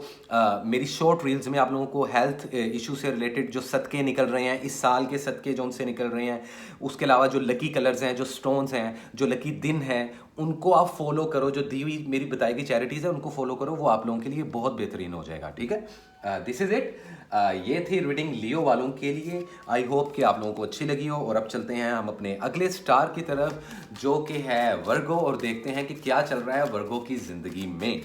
मेरी शॉर्ट रील्स में आप लोगों को हेल्थ इशू से रिलेटेड जो सदके निकल रहे हैं इस साल के, सदके जो उनसे निकल रहे हैं, उसके अलावा जो लकी कलर्स हैं, जो स्टोन्स हैं, जो लकी दिन हैं, उनको आप फॉलो करो। जो दी हुई मेरी बताई गई चैरिटीज़ है उनको फॉलो करो, वो आप लोगों के लिए बहुत बेहतरीन हो जाएगा। ठीक है, दिस इज इट। ये थी रीडिंग लियो वालों के लिए। आई होप कि आप लोगों को अच्छी लगी हो। और अब चलते हैं हम अपने अगले स्टार की तरफ, जो कि है वर्गो, और देखते हैं कि क्या चल रहा है वर्गो की जिंदगी में।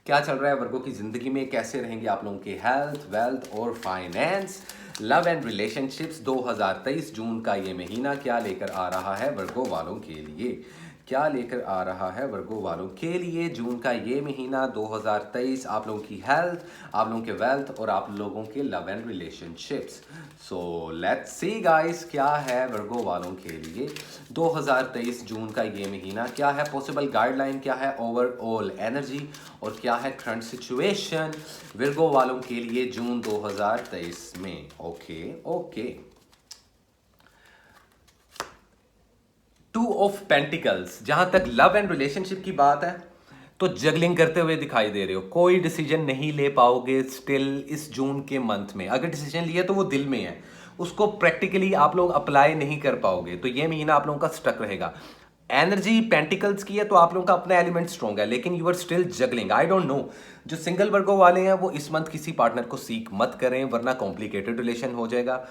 क्या चल रहा है वर्गो की जिंदगी में, कैसे रहेंगे आप लोगों के हेल्थ, वेल्थ और फाइनेंस, लव एंड रिलेशनशिप्स। 2023 जून का ये महीना क्या लेकर आ रहा है वर्गो वालों के लिए, क्या लेकर आ रहा है वर्गो वालों के लिए जून का ये महीना 2023, आप लोगों की हेल्थ, आप लोगों के वेल्थ और आप लोगों के love and relationships. So let's see guys, क्या है वर्गो वालों के लिए 2023 जून का ये महीना, क्या है पॉसिबल गाइडलाइन, क्या है ओवरऑल एनर्जी, और क्या है करंट सिचुएशन वर्गो वालों के लिए जून 2023 में। ओके। टू ऑफ पेंटिकल्स, जहां तक लव एंड रिलेशनशिप की बात है तो जगलिंग करते हुए दिखाई दे रहे हो। कोई डिसीजन नहीं ले पाओगे स्टिल इस जून के मंथ में। अगर डिसीजन लिया तो वो दिल में है, उसको प्रैक्टिकली आप लोग अप्लाई नहीं कर पाओगे। तो ये महीना आप लोगों का स्टक रहेगा। एनर्जी पेंटिकल्स की है तो आप लोगों का अपना एलिमेंट स्ट्रॉन्ग है, लेकिन you are still juggling. I don't know, जो सिंगल वर्गो वाले हैं वो इस मंथ किसी पार्टनर को सीख मत करें, वरना कॉम्प्लिकेटेड रिलेशन हो जाएगा।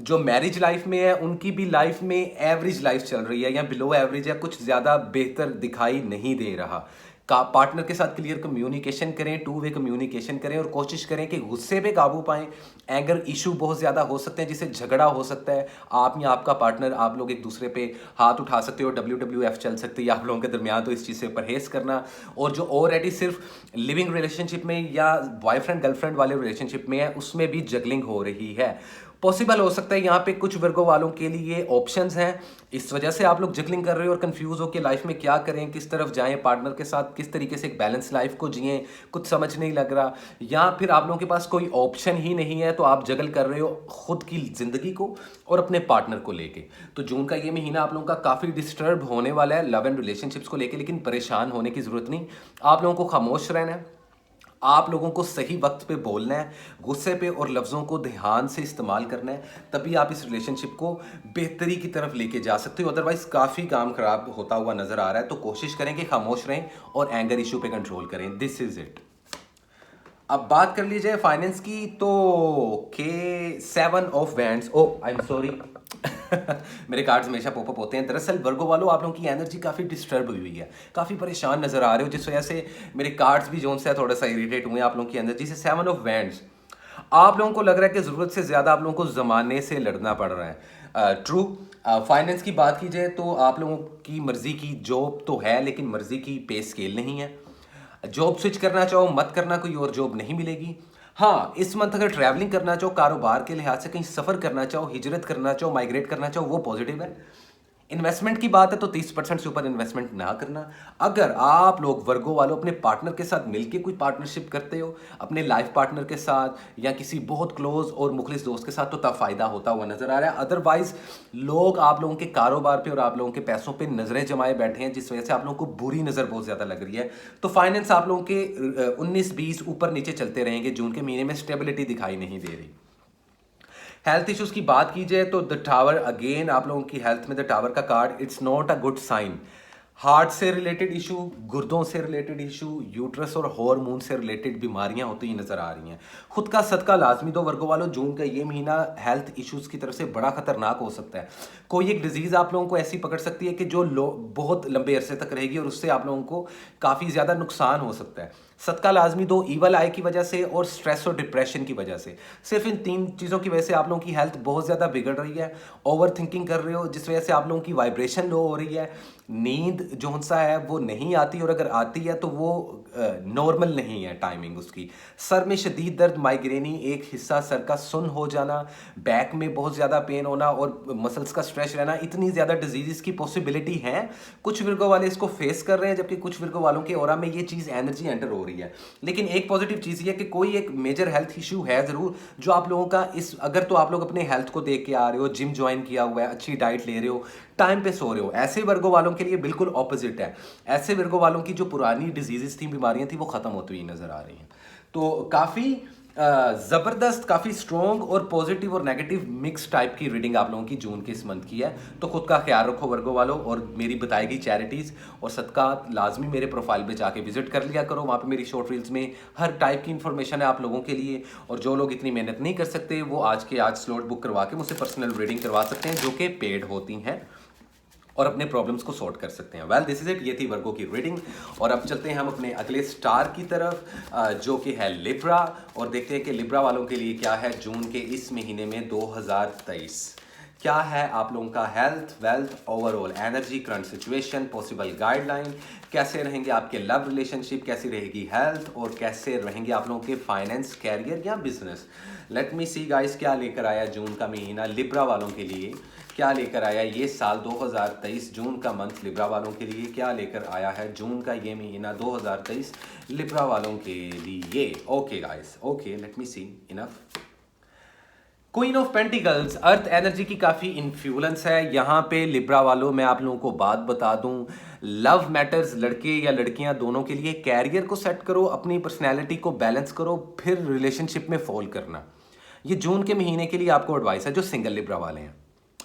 जो मैरिज लाइफ में है उनकी भी लाइफ में एवरेज लाइफ चल रही है, या बिलो एवरेज है, कुछ ज़्यादा बेहतर दिखाई नहीं दे रहा। का पार्टनर के साथ क्लियर कम्युनिकेशन करें, टू वे कम्युनिकेशन करें, और कोशिश करें कि गुस्से पे काबू पाएं। एंगर इशू बहुत ज़्यादा हो सकते हैं, जिससे झगड़ा हो सकता है। आप या आपका पार्टनर, आप लोग एक दूसरे पे हाथ उठा सकते हो, WWF चल सकती है आप लोगों के दरमियान। तो इस चीज़ से परहेज करना। और जो ऑलरेडी सिर्फ लिविंग रिलेशनशिप में या बॉयफ्रेंड गर्लफ्रेंड वाले रिलेशनशिप में है, उसमें भी जगलिंग हो रही है। पॉसिबल हो सकता है यहाँ पे कुछ वर्गों वालों के लिए ऑप्शंस हैं, इस वजह से आप लोग जगलिंग कर रहे हो और कंफ्यूज हो कि लाइफ में क्या करें, किस तरफ जाएं, पार्टनर के साथ किस तरीके से एक बैलेंस लाइफ को जिएं, कुछ समझ नहीं लग रहा। या फिर आप लोगों के पास कोई ऑप्शन ही नहीं है, तो आप जगल कर रहे हो खुद की ज़िंदगी को और अपने पार्टनर को लेके। तो जून का ये महीना आप लोगों का काफ़ी डिस्टर्ब होने वाला है लव एंड रिलेशनशिप्स को लेके, लेकिन परेशान होने की ज़रूरत नहीं। आप लोगों को खामोश रहना है, आप लोगों को सही वक्त पे बोलना है, गुस्से पे और लफ्ज़ों को ध्यान से इस्तेमाल करना है, तभी आप इस रिलेशनशिप को बेहतरी की तरफ लेके जा सकते हो। अदरवाइज़ काफ़ी काम ख़राब होता हुआ नज़र आ रहा है। तो कोशिश करें कि खामोश रहें और एंगर इशू पे कंट्रोल करें। This is it. अब बात कर लीजिए फाइनेंस की, तो के 7 of wands, oh I am sorry मेरे कार्ड्स हमेशा पॉपअप होते हैं। दरअसल वर्गो वालों, आप लोगों की एनर्जी काफ़ी डिस्टर्ब हुई हुई है, काफ़ी परेशान नजर आ रहे हो, जिस वजह से मेरे कार्ड्स भी जोन से थोड़ा सा इरिटेट हुए आप लोगों की एनर्जी से। 7 ऑफ वैंड्स, आप लोगों को लग रहा है कि ज़रूरत से ज़्यादा आप लोगों को ज़माने से लड़ना पड़ रहा है। ट्रू। फाइनेंस की बात की जाए तो आप लोगों की मर्ज़ी की जॉब तो है, लेकिन मर्ज़ी की पे स्केल नहीं है। जॉब स्विच करना चाहो मत करना, कोई और जॉब नहीं मिलेगी। हाँ, इस मंथ अगर ट्रैवलिंग करना चाहो, कारोबार के लिहाज से कहीं सफ़र करना चाहो, हिजरत करना चाहो, माइग्रेट करना चाहो, वो पॉजिटिव है। इन्वेस्टमेंट की बात है तो 30% से ऊपर इन्वेस्टमेंट ना करना। अगर आप लोग वर्गो वालों अपने पार्टनर के साथ मिलके कोई पार्टनरशिप करते हो, अपने लाइफ पार्टनर के साथ या किसी बहुत क्लोज और मुखलिस दोस्त के साथ, तो तब फायदा होता हुआ नजर आ रहा है। अदरवाइज लोग आप लोगों के कारोबार पे और आप लोगों के पैसों पे नजरें जमाए बैठे हैं, जिस वजह से आप लोगों को बुरी नजर बहुत ज्यादा लग रही है। तो फाइनेंस आप लोगों के 19-20 ऊपर नीचे चलते रहेंगे। जून के महीने में स्टेबिलिटी दिखाई नहीं दे रही। हेल्थ इश्यूज की बात की जाए तो द टावर, अगेन आप लोगों की हेल्थ में द टावर का card, it's not a good sign. Heart से रिलेटेड इशू, गुर्दों से रिलेटेड इशू, यूट्रस और हार्मोन से रिलेटेड बीमारियां होती नजर आ रही हैं। खुद का सदका लाजमी दो वर्गो वालों। जून का ये महीना हेल्थ इश्यूज की तरफ से बड़ा खतरनाक हो सकता है। कोई एक डिजीज आप लोगों को ऐसी पकड़ सकती है कि जो बहुत लंबे अरसे तक रहेगी और उससे आप लोगों को काफी ज्यादा नुकसान हो सकता है। सदका लाजमी दो ईवल आई की वजह से और स्ट्रेस और डिप्रेशन की वजह से। सिर्फ इन 3 चीज़ों की वजह से आप लोगों की हेल्थ बहुत ज़्यादा बिगड़ रही है। ओवर थिंकिंग कर रहे हो, जिस वजह से आप लोगों की वाइब्रेशन लो हो रही है। नींद जो सा है वो नहीं आती, और अगर आती है तो वो नॉर्मल नहीं है टाइमिंग उसकी। सर में शदीद दर्द, माइग्रेनी एक हिस्सा सर का सुन हो जाना, बैक में बहुत ज़्यादा पेन होना और मसल्स का स्ट्रेच रहना, इतनी ज़्यादा डिजीज़ की पॉसिबिलिटी है। कुछ विर्गो वाले इसको फेस कर रहे हैं, जबकि कुछ विर्गो वालों के ऑरा में ये चीज़ एनर्जी एंटर हो रही है। लेकिन एक पॉजिटिव चीज़ ये है कि कोई एक मेजर हेल्थ इशू है ज़रूर जो आप लोगों का इस, अगर तो आप लोग अपने हेल्थ को देख के आ रहे हो, जिम ज्वाइन किया हुआ है, अच्छी डाइट ले रहे हो, टाइम पे सो रहे हो, ऐसे वर्गो वालों के लिए बिल्कुल ऑपोजिट है। ऐसे वर्गो वालों की जो पुरानी डिजीजेस थी, बीमारियां थी, वो खत्म होती हुई नजर आ रही हैं। तो काफ़ी ज़बरदस्त, काफ़ी स्ट्रॉन्ग और पॉजिटिव और नेगेटिव मिक्स टाइप की रीडिंग आप लोगों की जून के इस मंथ की है। तो खुद का ख्याल रखो वर्गो वालों, और मेरी बताई गई चैरिटीज़ और सदका लाजमी मेरे प्रोफाइल पे जाके विजिट कर लिया करो। वहाँ पे मेरी शॉर्ट रील्स में हर टाइप की इन्फॉर्मेशन है आप लोगों के लिए। और जो लोग इतनी मेहनत नहीं कर सकते, वो आज के आज स्लॉट बुक करवा के मुझसे पर्सनल रीडिंग करवा सकते हैं, जो कि पेड होती हैं, और अपने प्रॉब्लम्स को सॉर्ट कर सकते हैं। Well, this is it. ये थी वर्गो की रीडिंग, और अब चलते हैं हम अपने अगले स्टार की तरफ, जो कि है लिब्रा, और देखते हैं कि लिब्रा वालों के लिए क्या है जून के इस महीने में 2023। क्या है आप लोगों का health, wealth, overall energy, current situation, possible guideline, कैसे रहेंगे आपके लव रिलेशनशिप, कैसी रहेगी हेल्थ, और कैसे रहेंगे आप लोगों के फाइनेंस, कैरियर या business. Late me see guys, क्या लेकर आया जून का महीना लिब्रा वालों के लिए, क्या लेकर आया ये साल 2023, जून का मंथ लिब्रा वालों के लिए, क्या लेकर आया है जून का ये महीना 2023 लिब्रा वालों के लिए। Okay guys, okay, let me see. Enough. Queen of pentacles, earth energy की काफ़ी इन्फ्लुएंस है यहाँ पे लिब्रा वालों। मैं आप लोगों को बात बता दूं, लव मैटर्स, लड़के या लड़कियां दोनों के लिए। कैरियर को सेट करो, अपनी पर्सनैलिटी को बैलेंस करो, फिर रिलेशनशिप में फॉल करना। ये जून के महीने के लिए आपको एडवाइस है जो सिंगल लिब्रा वाले हैं।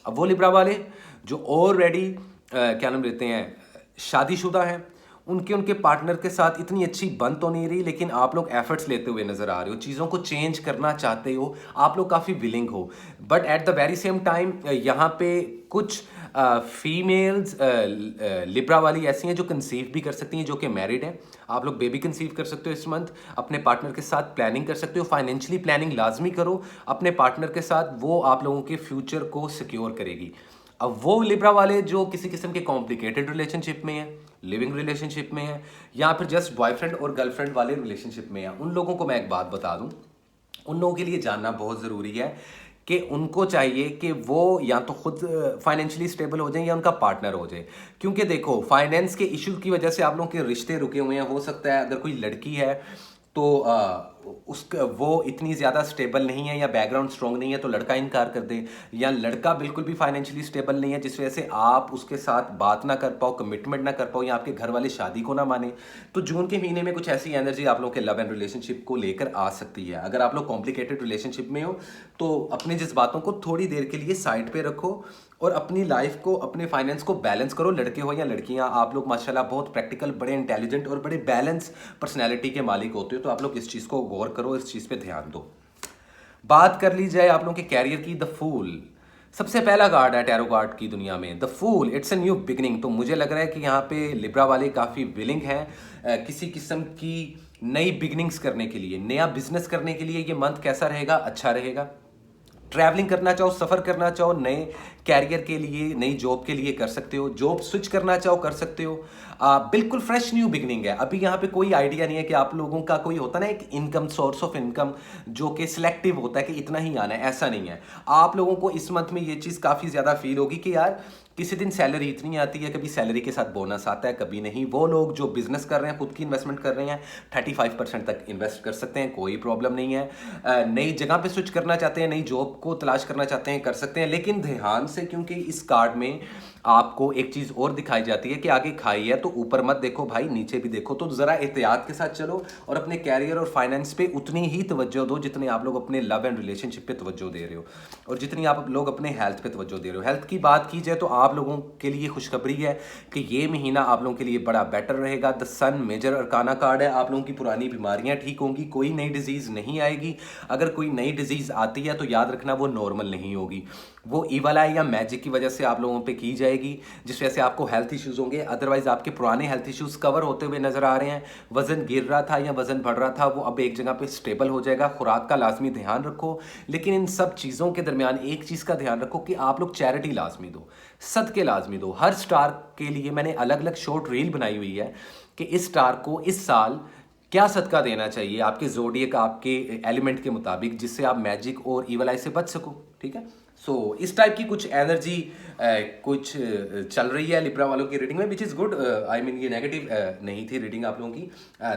अब वो लिब्रा वाले जो ऑलरेडी क्या नाम लेते हैं, शादीशुदा हैं, उनके पार्टनर के साथ इतनी अच्छी बन तो नहीं रही, लेकिन आप लोग एफर्ट्स लेते हुए नजर आ रहे हो, चीज़ों को चेंज करना चाहते हो, आप लोग काफ़ी विलिंग हो। But at the very same time यहाँ पे कुछ फीमेल्स लिब्रा वाली ऐसी हैं जो कंसीव भी कर सकती हैं, जो कि मैरिड हैं। आप लोग बेबी कंसीव कर सकते हो इस मंथ, अपने पार्टनर के साथ प्लानिंग कर सकते हो। फाइनेंशियली प्लानिंग लाजमी करो अपने पार्टनर के साथ, वो आप लोगों के फ्यूचर को सिक्योर करेगी। अब वो लिब्रा वाले जो किसी किस्म के कॉम्प्लिकेटेड रिलेशनशिप में है, लिविंग रिलेशनशिप में है, या फिर जस्ट बॉयफ्रेंड और गर्लफ्रेंड वाले रिलेशनशिप में है, उन लोगों को मैं एक बात बता दूं, उन लोगों के लिए जानना बहुत ज़रूरी है कि उनको चाहिए कि वो या तो खुद फाइनेंशियली स्टेबल हो जाए या उनका पार्टनर हो जाए। क्योंकि देखो, फाइनेंस के इश्यू की वजह से आप लोगों के रिश्ते रुके हुए हैं। हो सकता है अगर कोई लड़की है तो उसका वो इतनी ज़्यादा स्टेबल नहीं है या बैकग्राउंड स्ट्रॉन्ग नहीं है तो लड़का इनकार कर दे, या लड़का बिल्कुल भी फाइनेंशियली स्टेबल नहीं है जिस वजह से आप उसके साथ बात ना कर पाओ, कमिटमेंट ना कर पाओ, या आपके घर वाले शादी को ना माने, तो जून के महीने में कुछ ऐसी एनर्जी आप लोगों के लव एंड रिलेशनशिप को लेकर आ सकती है। अगर आप लोग कॉम्प्लिकेटेड रिलेशनशिप में हो तो अपने जज्बातों को थोड़ी देर के लिए साइड पे रखो और अपनी लाइफ को, अपने फाइनेंस को बैलेंस करो। लड़के हो या लड़कियां, आप लोग माशाल्लाह बहुत प्रैक्टिकल, बड़े इंटेलिजेंट और बड़े बैलेंस पर्सनैलिटी के मालिक होते हो, तो आप लोग इस चीज़ को गौर करो, इस चीज़ पे ध्यान दो। बात कर ली जाए आप लोगों के कैरियर की, द फूल सबसे पहला कार्ड है टैरो कार्ड की दुनिया में, the fool, it's a new beginning. तो मुझे लग रहा है कि यहाँ पे लिब्रा वाले काफ़ी विलिंग हैं किसी किस्म की नई बिगनिंग्स करने के लिए, नया बिजनेस करने के लिए। ये मंथ कैसा रहेगा? अच्छा रहेगा। ट्रैवलिंग करना चाहो, सफ़र करना चाहो, नए कैरियर के लिए, नई जॉब के लिए कर सकते हो। जॉब स्विच करना चाहो कर सकते हो। बिल्कुल फ्रेश न्यू बिगनिंग है। अभी यहाँ पे कोई आइडिया नहीं है कि आप लोगों का कोई होता ना एक इनकम, सोर्स ऑफ इनकम जो कि सिलेक्टिव होता है कि इतना ही आना है, ऐसा नहीं है। आप लोगों को इस मंथ में ये चीज़ काफ़ी ज़्यादा फील होगी कि यार किसी दिन सैलरी इतनी आती है, कभी सैलरी के साथ बोनस आता है, कभी नहीं। वो लोग जो बिजनेस कर रहे हैं, खुद की इन्वेस्टमेंट कर रहे हैं, 35% तक इन्वेस्ट कर सकते हैं, कोई प्रॉब्लम नहीं है। नई जगह पे स्विच करना चाहते हैं, नई जॉब को तलाश करना चाहते हैं, कर सकते हैं। लेकिन ध्यान से, क्योंकि इस कार्ड में आपको एक चीज़ और दिखाई जाती है कि आगे खाई है तो ऊपर मत देखो भाई, नीचे भी देखो। तो ज़रा एहतियात के साथ चलो और अपने कैरियर और फाइनेंस पे उतनी ही तवज्जो दो जितनी आप लोग अपने लव एंड रिलेशनशिप पे तवज्जो दे रहे हो, और जितनी आप लोग अपने हेल्थ पे तवज्जो दे रहे हो। हेल्थ की बात की जाए तो आप लोगों के लिए खुशखबरी है कि ये महीना आप लोगों के लिए बड़ा बेटर रहेगा। The sun major arcana card है। आप लोगों की पुरानी बीमारियां ठीक होंगी, कोई नई डिजीज़ नहीं आएगी। अगर कोई नई डिजीज़ आती है तो याद रखना वो नॉर्मल नहीं होगी, वो ईवल आई या मैजिक की वजह से आप लोगों पे की जाएगी, जिस वजह से आपको हेल्थ इश्यूज होंगे। अदरवाइज आपके पुराने हेल्थ इश्यूज कवर होते हुए नजर आ रहे हैं। वजन गिर रहा था या वजन बढ़ रहा था, वो अब एक जगह पे स्टेबल हो जाएगा। खुराक का लाजमी ध्यान रखो, लेकिन इन सब चीज़ों के दरमियान एक चीज़ का ध्यान रखो कि आप लोग चैरिटी लाजमी दो, सदके लाजमी दो। हर स्टार के लिए मैंने अलग अलग शॉर्ट रील बनाई हुई है कि इस स्टार को इस साल क्या सदका देना चाहिए आपके जोडियक, आपके एलिमेंट के मुताबिक, जिससे आप मैजिक और ईवल आई से बच सको। ठीक है, सो इस टाइप की कुछ एनर्जी कुछ चल रही है लिब्रा वालों की रीडिंग में, which is good. I mean ये नेगेटिव नहीं थी रीडिंग आप लोगों की।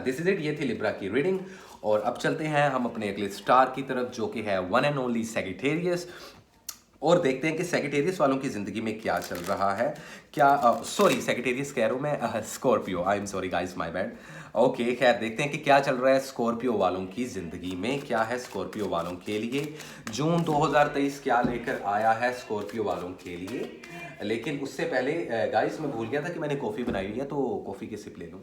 दिस इज इट, ये थी लिब्रा की रीडिंग। और अब चलते हैं हम अपने अगले स्टार की तरफ, जो कि है वन एंड ओनली सैजिटेरियस, और देखते हैं कि सैजिटेरियस वालों की ज़िंदगी में क्या चल रहा है। क्या सॉरी सैजिटेरियस कह रहा हूँ मैं, Scorpio, I am sorry guys, my bad. Okay, खैर देखते हैं कि क्या चल रहा है स्कॉर्पियो वालों की ज़िंदगी में, क्या है स्कॉर्पियो वालों के लिए। जून 2023 क्या लेकर आया है स्कॉर्पियो वालों के लिए। लेकिन उससे पहले गाइस मैं भूल गया था कि मैंने कॉफ़ी बनाई हुई है, तो कॉफ़ी की सिप ले लूँ।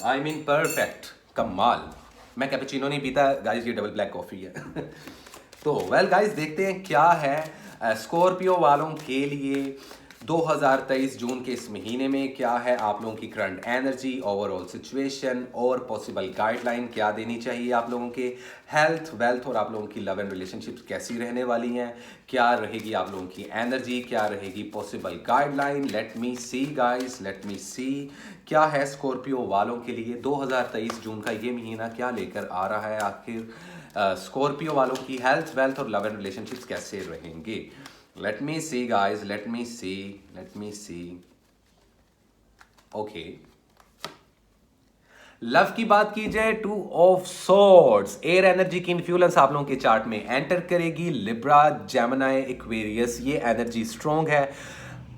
आई मीन परफेक्ट, कमाल। मैं कैपेचिनो नहीं पीता गाइस, ये डबल ब्लैक कॉफ़ी है। तो वेल गाइस, देखते हैं क्या है स्कॉर्पियो वालों के लिए 2023 जून के इस महीने में। क्या है आप लोगों की करंट एनर्जी, ओवरऑल सिचुएशन और पॉसिबल गाइडलाइन क्या देनी चाहिए आप लोगों के हेल्थ, वेल्थ और आप लोगों की लव एंड रिलेशनशिप्स कैसी रहने वाली हैं। क्या रहेगी आप लोगों की एनर्जी, क्या रहेगी possible guideline. Let me see guys, let me see क्या है स्कॉर्पियो वालों के लिए 2023 जून का ये महीना क्या लेकर आ रहा है। आखिर स्कॉर्पियो वालों की हेल्थ, वेल्थ और लव एंड रिलेशनशिप्स कैसे रहेंगे। Let me see guys, let me see, let me see. Okay, love की बात की जाए, 2 ऑफ सॉर्ड्स, एयर एनर्जी की इन्फ्लुएंस आप लोगों के चार्ट में एंटर करेगी। लिब्रा, जेमिनी, एक्वेरियस, ये एनर्जी स्ट्रॉन्ग है।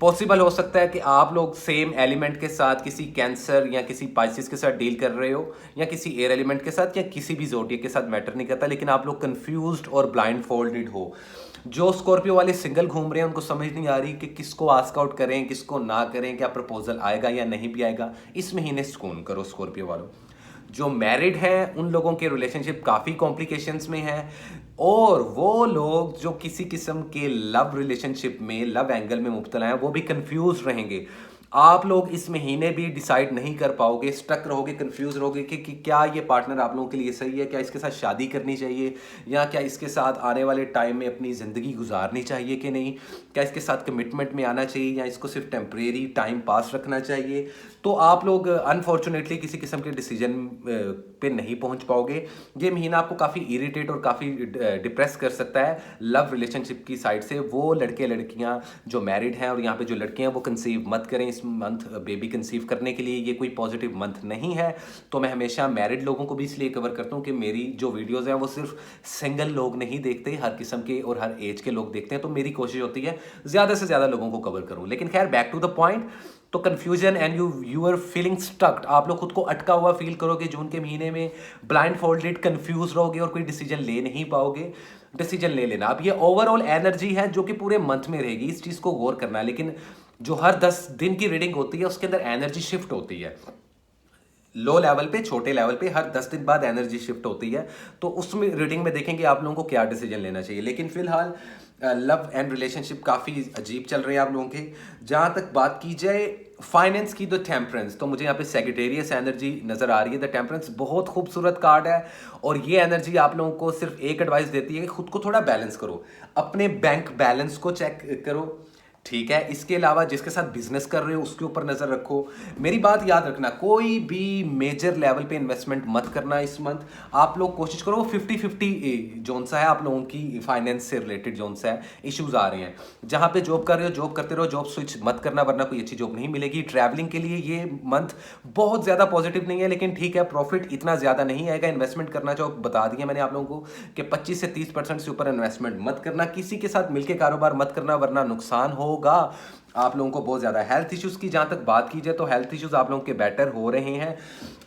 पॉसिबल हो सकता है कि आप लोग सेम एलिमेंट के साथ किसी कैंसर या किसी पाइसिस के साथ डील कर रहे हो, या किसी एयर एलिमेंट के साथ, या किसी भी जोडियक के साथ, मैटर नहीं करता, लेकिन आप लोग कंफ्यूज्ड और ब्लाइंड फोल्डेड हो। जो स्कॉर्पियो वाले सिंगल घूम रहे हैं उनको समझ नहीं आ रही कि किसको आस्क आउट करें, किसको ना करें, क्या प्रपोजल आएगा या नहीं भी आएगा। इस महीने सुकून करो स्कॉर्पियो वालों। जो मैरिड हैं उन लोगों के रिलेशनशिप काफ़ी कॉम्प्लिकेशंस में है, और वो लोग जो किसी किस्म के लव रिलेशनशिप में, लव एंगल में मुब्तला हैं, वो भी कंफ्यूज रहेंगे। आप लोग इस महीने भी डिसाइड नहीं कर पाओगे, स्टक रहोगे, कंफ्यूज रहोगे कि क्या ये पार्टनर आप लोगों के लिए सही है, क्या इसके साथ शादी करनी चाहिए, या क्या इसके साथ आने वाले टाइम में अपनी ज़िंदगी गुजारनी चाहिए कि नहीं, क्या इसके साथ कमिटमेंट में आना चाहिए या इसको सिर्फ टेम्परेरी टाइम पास रखना चाहिए। तो आप लोग अनफॉर्चुनेटली किसी किस्म के डिसीजन पे नहीं पहुंच पाओगे। ये महीना आपको काफ़ी इरिटेट और काफ़ी डिप्रेस कर सकता है लव रिलेशनशिप की साइड से। वो लड़के लड़कियां जो मैरिड हैं, और यहाँ पे जो लड़कियां, वो कंसीव मत करें इस मंथ बेबी कंसीव करने के लिए ये कोई पॉजिटिव मंथ नहीं है। तो मैं हमेशा मैरिड लोगों को भी इसलिए कवर करता हूँ कि मेरी जो वीडियोज़ हैं वो सिर्फ सिंगल लोग नहीं देखते, हर किस्म के और हर एज के लोग देखते हैं। तो मेरी कोशिश होती है ज़्यादा से ज़्यादा लोगों को कवर करूँ। लेकिन खैर, बैक टू द पॉइंट। तो confusion and you are feeling stucked, आप लोग खुद को अटका हुआ फील करोगे जून के महीने में, ब्लाइंड फोल्डेड कंफ्यूज रहोगे और कोई डिसीजन ले नहीं पाओगे। डिसीजन ले लेना। अब ये ओवरऑल एनर्जी है जो कि पूरे मंथ में रहेगी, इस चीज़ को गौर करना है। लेकिन जो हर 10 दिन की रीडिंग होती है उसके अंदर एनर्जी शिफ्ट होती है, लो लेवल पे, छोटे लेवल पे हर 10 दिन बाद एनर्जी शिफ्ट होती है। तो उसमें रीडिंग में देखेंगे आप लोगों को क्या डिसीजन लेना चाहिए। लेकिन फिलहाल लव एंड रिलेशनशिप काफ़ी अजीब चल रहे हैं आप लोगों के। जहाँ तक बात की जाए फाइनेंस की, तो टेम्परेंस, तो मुझे यहाँ पे सेजिटेरियस एनर्जी नज़र आ रही है। द टेम्परेंस बहुत खूबसूरत कार्ड है और ये एनर्जी आप लोगों को सिर्फ एक एडवाइस देती है कि खुद को थोड़ा बैलेंस करो, अपने बैंक बैलेंस को चेक करो, ठीक है। इसके अलावा जिसके साथ बिजनेस कर रहे हो उसके ऊपर नजर रखो। मेरी बात याद रखना, कोई भी मेजर लेवल पे इन्वेस्टमेंट मत करना इस मंथ। आप लोग कोशिश करो 50-50 जोन सा है आप लोगों की फाइनेंस से रिलेटेड जोन सा है, इश्यूज आ रहे हैं। जहां पे जॉब कर रहे हो जॉब करते रहो, जॉब स्विच मत करना वरना कोई अच्छी जॉब नहीं मिलेगी। ट्रैवलिंग के लिए ये मंथ बहुत ज्यादा पॉजिटिव नहीं है, लेकिन ठीक है, प्रॉफिट इतना ज्यादा नहीं आएगा। इन्वेस्टमेंट करना जो बता दिया मैंने आप लोगों को कि 25 से 30% से ऊपर इन्वेस्टमेंट मत करना। किसी के साथ मिलकर कारोबार मत करना वरना नुकसान होगा आप लोगों को बहुत ज्यादा। हेल्थ इश्यूज की जहां तक बात की जाए तो हेल्थ इश्यूज आप लोगों के बेटर हो रहे हैं,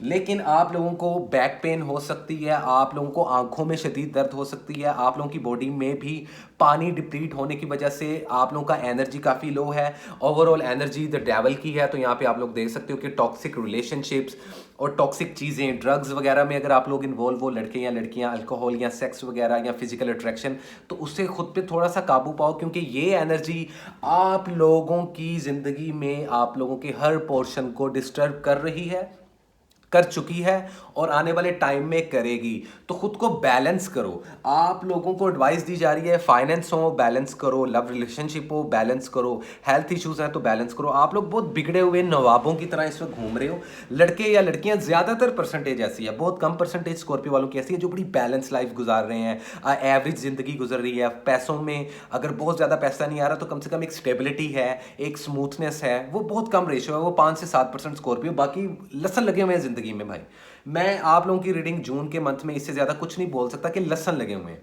लेकिन आप लोगों को बैक पेन हो सकती है, आप लोगों को आंखों में शदीद दर्द हो सकती है, आप लोगों की बॉडी में भी पानी डिप्लीट होने की वजह से आप लोगों का एनर्जी काफी लो है। ओवरऑल एनर्जी द डेविल की है। तो यहाँ पे आप लोग देख सकते हो कि टॉक्सिक रिलेशनशिप्स और टॉक्सिक चीजें, ड्रग्स वगैरह में अगर आप लोग इन्वॉल्व हो, लड़के या लड़कियां, अल्कोहल या सेक्स वगैरह या फिजिकल अट्रैक्शन, तो उससे खुद पे थोड़ा सा काबू पाओ, क्योंकि ये एनर्जी आप लोगों की जिंदगी में आप लोगों के हर पोर्शन को डिस्टर्ब कर रही है, कर चुकी है और आने वाले टाइम में करेगी। तो खुद को बैलेंस करो। आप लोगों को एडवाइस दी जा रही है फाइनेंस हो बैलेंस करो, लव रिलेशनशिप हो बैलेंस करो, हेल्थ इश्यूज हैं तो बैलेंस करो। आप लोग बहुत बिगड़े हुए नवाबों की तरह इस वक्त घूम रहे हो। लड़के या लड़कियां, ज्यादातर परसेंटेज ऐसी है, बहुत कम परसेंटेज स्कॉर्पियो वालों की ऐसी है जो बड़ी बैलेंस लाइफ गुजार रहे हैं, एवरेज जिंदगी गुजर रही है। पैसों में अगर बहुत ज्यादा पैसा नहीं आ रहा तो कम से कम एक स्टेबिलिटी है, एक स्मूथनेस है, वो बहुत कम रेशियो है, वो 5 से 7% स्कॉर्पियो, बाकी लसन लगे हुए हैं जिंदगी में। भाई मैं आप लोगों की रीडिंग जून के मंथ में इससे ज्यादा कुछ नहीं बोल सकता कि लसन लगे हुए हैं।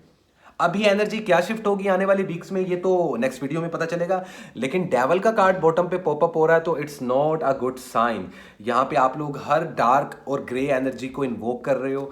अभी एनर्जी क्या शिफ्ट होगी आने वाले वीक्स में ये तो नेक्स्ट वीडियो में पता चलेगा। लेकिन डेवल का कार्ड बॉटम पे पॉपअप हो रहा है तो it's not a good sign. यहां पे आप लोग हर डार्क और ग्रे एनर्जी को इन्वोक कर रहे हो।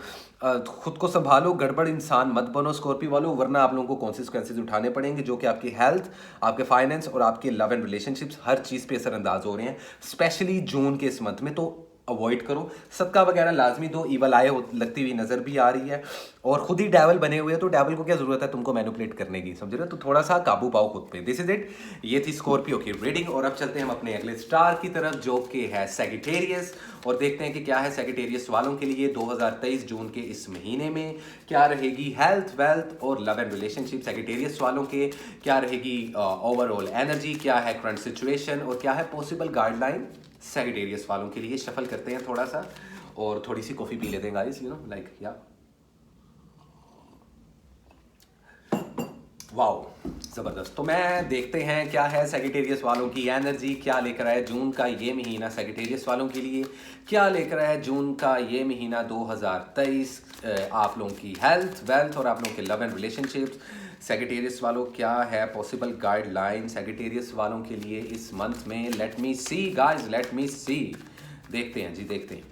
खुद को संभालो, गड़बड़ इंसान मत बनो स्कॉर्पियो वालों, वरना आप लोगों को कॉन्सिक्वेंसेज उठाने पड़ेंगे जो कि आपकी हेल्थ, आपके फाइनेंस और आपके लव एंड रिलेशनशिप्स हर चीज पे असरअंदाज हो रहे हैं, स्पेशली जून के इस मंथ में। तो अवॉइड करो। सदका वगैरह लाजमी दो, ईवल आए लगती हुई नजर भी आ रही है और खुद ही डेवल बने हुए हैं तो डेवल को क्या जरूरत है तुमको मैनिपुलेट करने की, समझ रहे हो। तो थोड़ा सा काबू पाओ खुद पे। दिस इज इट, ये थी स्कॉर्पियो की रीडिंग। और अब चलते हैं हम अपने अगले स्टार की तरफ जो कि है सैजिटेरियस, और देखते हैं कि क्या है सैजिटेरियस वालों के लिए 2023 जून के इस महीने में क्या रहेगी हेल्थ, वेल्थ और लव एंड रिलेशनशिप। सैजिटेरियस वालों के क्या रहेगी ओवरऑल एनर्जी, क्या है करंट सिचुएशन और क्या है पॉसिबल गाइडलाइन सैजिटेरियस वालों के लिए। शफल करते हैं थोड़ा सा और थोड़ी सी कॉफी पी लेते हैं गाइस, यू नो लाइक या वाओ जबरदस्त। तो मैं देखते हैं क्या है सैजिटेरियस वालों की एनर्जी, क्या लेकर आया जून का ये महीना सैजिटेरियस वालों के लिए, क्या लेकर आया जून का ये महीना 2023 आप लोगों की हेल्थ, वेल्थ और आप लोगों के लव एंड रिलेशनशिप्स। सैजिटेरियस वालों क्या है पॉसिबल गाइडलाइन सैजिटेरियस वालों के लिए इस मंथ में। Let me see guys, let me see. देखते हैं जी, देखते हैं।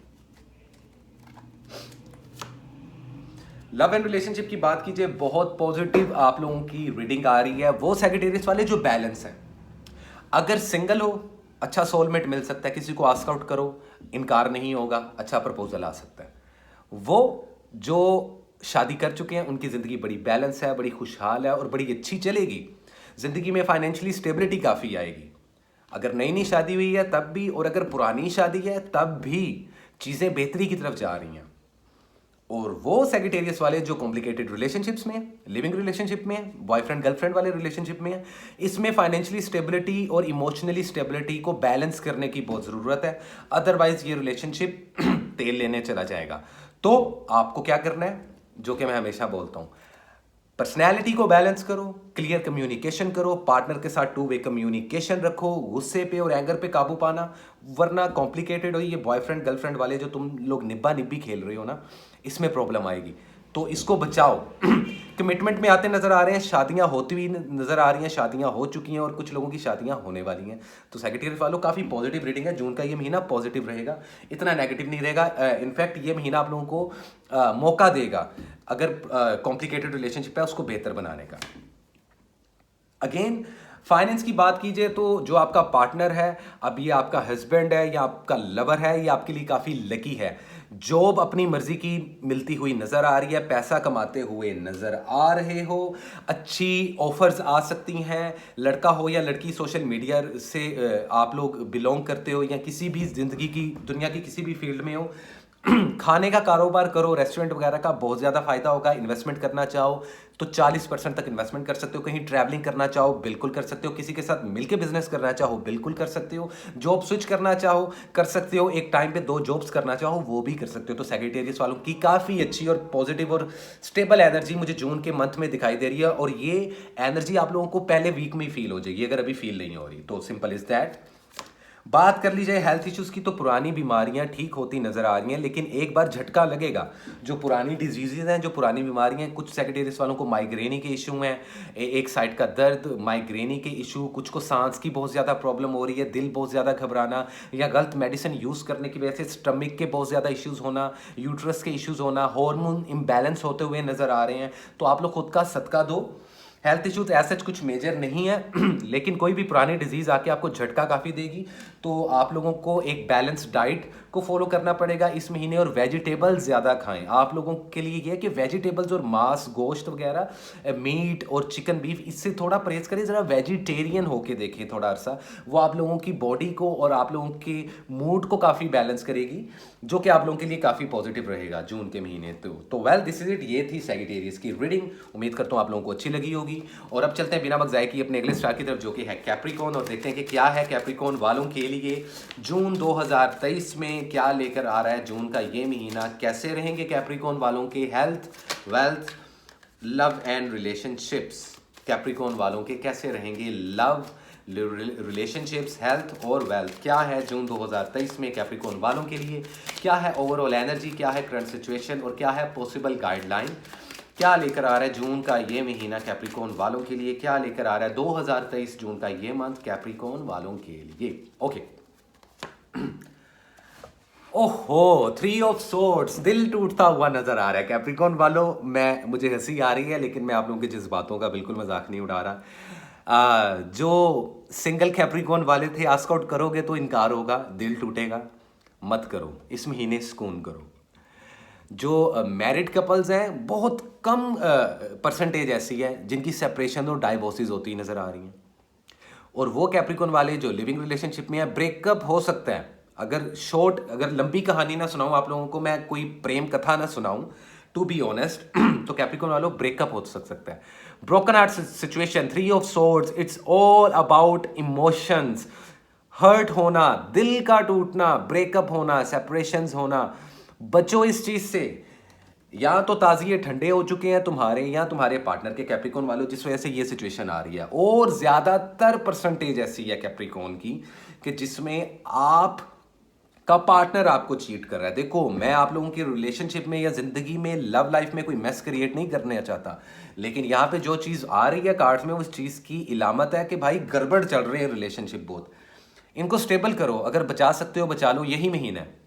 लव एंड रिलेशनशिप की बात कीजिए, बहुत पॉजिटिव आप लोगों की रीडिंग आ रही है। वो सैजिटेरियस वाले जो बैलेंस है, अगर सिंगल हो अच्छा सोलमेट मिल सकता है, किसी को आस्क आउट करो इनकार नहीं होगा, अच्छा प्रपोजल आ सकता है। वो जो शादी कर चुके हैं उनकी जिंदगी बड़ी बैलेंस है, बड़ी खुशहाल है और बड़ी अच्छी चलेगी। जिंदगी में फाइनेंशियली स्टेबिलिटी काफी आएगी। अगर नई नई शादी हुई है तब भी, और अगर पुरानी शादी है तब भी चीजें बेहतरी की तरफ जा रही हैं। और वो सैजिटेरियस वाले जो कॉम्प्लिकेटेड रिलेशनशिप्स में, लिविंग रिलेशनशिप में, बॉयफ्रेंड गर्लफ्रेंड वाले रिलेशनशिप में, इसमें फाइनेंशियली स्टेबिलिटी और इमोशनली स्टेबिलिटी को बैलेंस करने की बहुत ज़रूरत है। अदरवाइज ये रिलेशनशिप तेल लेने चला जाएगा। तो आपको क्या करना है, जो कि मैं हमेशा बोलता हूँ, पर्सनैलिटी को बैलेंस करो, क्लियर कम्युनिकेशन करो, पार्टनर के साथ 2 वे कम्युनिकेशन रखो, गुस्से पे और एंगर पे काबू पाना, वरना कॉम्प्लिकेटेड हो ये बॉयफ्रेंड गर्लफ्रेंड वाले जो तुम लोग निब्बा निब्बी खेल रहे हो ना, इसमें प्रॉब्लम आएगी, तो इसको बचाओ। कमिटमेंट में आते नजर आ रहे हैं, शादियां होती हुई नजर आ रही हैं, शादियां हो चुकी हैं और कुछ लोगों की शादियां होने वाली हैं। तो सेक्रेटरी वालों काफ़ी पॉजिटिव रीडिंग है, जून का ये महीना पॉजिटिव रहेगा, इतना नेगेटिव नहीं रहेगा। इनफैक्ट ये महीना आप लोगों को मौका देगा अगर कॉम्प्लिकेटेड रिलेशनशिप है उसको बेहतर बनाने का। अगेन फाइनेंस की बात कीजिए तो जो आपका पार्टनर है, अब ये आपका हस्बैंड है या आपका लवर है, ये आपके लिए काफ़ी लकी है। जॉब अपनी मर्जी की मिलती हुई नज़र आ रही है, पैसा कमाते हुए नज़र आ रहे हो, अच्छी ऑफर्स आ सकती हैं। लड़का हो या लड़की, सोशल मीडिया से आप लोग बिलोंग करते हो या किसी भी ज़िंदगी की दुनिया की किसी भी फील्ड में हो, खाने का कारोबार करो, रेस्टोरेंट वगैरह का बहुत ज़्यादा फायदा होगा। इन्वेस्टमेंट करना चाहो तो 40% तक इन्वेस्टमेंट कर सकते हो, कहीं ट्रैवलिंग करना चाहो बिल्कुल कर सकते हो, किसी के साथ मिलकर बिजनेस करना चाहो बिल्कुल कर सकते हो, जॉब स्विच करना चाहो कर सकते हो, एक टाइम पे 2 जॉब्स करना चाहो वो भी कर सकते हो। तो सेक्रेटेरियस वालों की काफ़ी अच्छी और पॉजिटिव और स्टेबल एनर्जी मुझे जून के मंथ में दिखाई दे रही है, और ये एनर्जी आप लोगों को पहले वीक में ही फील हो जाएगी अगर अभी फील नहीं हो रही तो। Simple is that. बात कर ली जाए हेल्थ इश्यूज की तो पुरानी बीमारियां ठीक होती नजर आ रही हैं, लेकिन एक बार झटका लगेगा। जो पुरानी डिजीजेज हैं, जो पुरानी बीमारियां हैं, कुछ सेक्रेटेरियस वालों को माइग्रेनी के इशू हैं, एक साइड का दर्द, माइग्रेनी के इशू, कुछ को सांस की बहुत ज़्यादा प्रॉब्लम हो रही है, दिल बहुत ज़्यादा घबराना, या गलत मेडिसिन यूज़ करने की वजह से स्टमक के बहुत ज़्यादा इश्यूज़ होना, यूट्रस के इश्यूज़ होना, हार्मोन इम्बैलेंस होते हुए नज़र आ रहे हैं। तो आप लोग खुद का सदका दो। हेल्थ इश्यूज ऐसे कुछ मेजर नहीं है लेकिन कोई भी पुरानी डिजीज आके आपको झटका काफ़ी देगी, तो आप लोगों को एक बैलेंस डाइट को फॉलो करना पड़ेगा इस महीने, और वेजिटेबल्स ज़्यादा खाएं। आप लोगों के लिए ये है कि वेजिटेबल्स और मांस, गोश्त वगैरह, मीट और चिकन बीफ, इससे थोड़ा परहेज करें, ज़रा वेजिटेरियन होके देखें थोड़ा अरसा। वो आप लोगों की बॉडी को और आप लोगों के मूड को काफ़ी बैलेंस करेगी, जो कि आप लोगों के लिए काफ़ी पॉजिटिव रहेगा जून के महीने। तो वेल दिस इज इट, ये थी सेजिटेरियस की रीडिंग। उम्मीद करता हूँ आप लोगों को अच्छी लगी होगी। और अब चलते हैं बिना वक्त ज़ाय किए अपने अगले स्टार की तरफ, जो कि है कैप्रिकॉर्न, और देखते हैं कि क्या है कैप्रिकॉर्न वालों के लिए जून 2023 में क्या लेकर आ रहा है जून का ये महीना। कैसे रहेंगे कैप्रिकॉर्न वालों के health, wealth, love and relationships. Capricorn वालों के कैसे रहेंगे लव, रिलेशनशिप्स, हेल्थ और वेल्थ, क्या है जून 2023 में कैप्रिकॉर्न वालों के लिए, क्या है ओवरऑल एनर्जी, क्या है करंट सिचुएशन, और क्या है पॉसिबल गाइडलाइन। क्या लेकर आ रहा है जून का ये महीना कैप्रिकॉर्न वालों के लिए, क्या लेकर आ रहा है 2023 जून का ये मंथ कैप्रिकॉर्न वालों के लिए। ओके ओहो, 3 ऑफ सोर्ड्स, दिल टूटता हुआ नजर आ रहा है कैप्रिकॉर्न वालों। मुझे हंसी आ रही है, लेकिन मैं आप लोगों के जज्बातों का बिल्कुल मजाक नहीं उड़ा रहा। जो सिंगल कैप्रिकॉर्न वाले थे, आस्क आउट करोगे तो इनकार होगा, दिल टूटेगा, मत करो, इस महीने सुकून करो। जो मैरिड कपल्स हैं, बहुत कम परसेंटेज ऐसी है जिनकी सेपरेशन और डाइवोर्सेस होती नजर आ रही हैं, और वो कैप्रिकॉर्न वाले जो लिविंग रिलेशनशिप में है, ब्रेकअप हो सकता है। अगर लंबी कहानी ना सुनाऊं आप लोगों को, मैं कोई प्रेम कथा ना सुनाऊं, टू बी ऑनेस्ट, तो कैप्रिकॉर्न वालों ब्रेकअप हो सकता है। Broken heart situation, 3 of swords, it's all about emotions, hurt होना, दिल का टूटना, ब्रेकअप होना, सेपरेशंस होना। बचो इस चीज से। या तो ताजिए ठंडे हो चुके हैं तुम्हारे या तुम्हारे पार्टनर के कैप्रिकॉर्न वालों, जिस वजह से ये सिचुएशन आ रही है, और ज्यादातर परसेंटेज ऐसी है कैप्रिकॉर्न की कि जिसमें आप का पार्टनर आपको चीट कर रहा है। देखो, मैं आप लोगों की रिलेशनशिप में या जिंदगी में, लव लाइफ में कोई मैस क्रिएट नहीं करना चाहता, लेकिन यहाँ पे जो चीज आ रही है कार्ड्स में, उस चीज की इलामत है कि भाई गड़बड़ चल रही है रिलेशनशिप बहुत। इनको स्टेबल करो, अगर बचा सकते हो बचा लो, यही महीना है।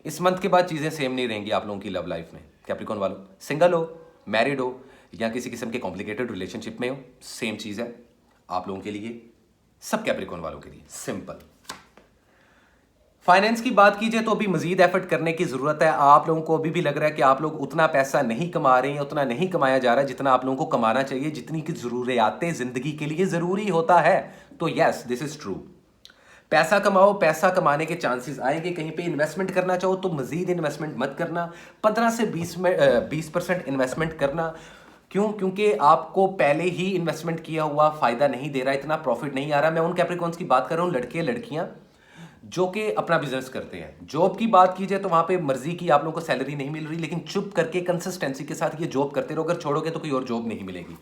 इस मंथ के बाद चीज़ें सेम नहीं रहेंगी आप लोगों की लव लाइफ में। कैप्रिकॉर्न वालों, सिंगल हो, मैरिड हो, या किसी किस्म के कॉम्प्लिकेटेड रिलेशनशिप में हो, सेम चीज़ है आप लोगों के लिए, सब कैप्रिकॉर्न वालों के लिए, सिंपल। फाइनेंस की बात कीजिए तो अभी मजीद एफर्ट करने की जरूरत है। आप लोगों को अभी भी लग रहा है कि आप लोग उतना पैसा नहीं कमा रहे हैं, उतना नहीं कमाया जा रहा है जितना आप लोगों को कमाना चाहिए, जितनी की जरूरियातें जिंदगी के लिए जरूरी होता है। तो यस, दिस इज ट्रू। पैसा कमाओ, पैसा कमाने के चांसेस आएंगे। कहीं पे इन्वेस्टमेंट करना चाहो तो मजीद इन्वेस्टमेंट मत करना, 15 से 20% इन्वेस्टमेंट करना। क्यों? क्योंकि आपको पहले ही इन्वेस्टमेंट किया हुआ फायदा नहीं दे रहा, इतना प्रॉफिट नहीं आ रहा। मैं उन कैप्रिकॉर्न्स की बात कर रहा हूँ, लड़के लड़कियां जो कि अपना बिजनेस करते हैं। जॉब की बात की जाए तो वहां पे मर्जी की आप लोगों को सैलरी नहीं मिल रही, लेकिन चुप करके कंसिस्टेंसी के साथ ये जॉब करते रहो। अगर छोड़ोगे तो कोई और जॉब नहीं मिलेगी।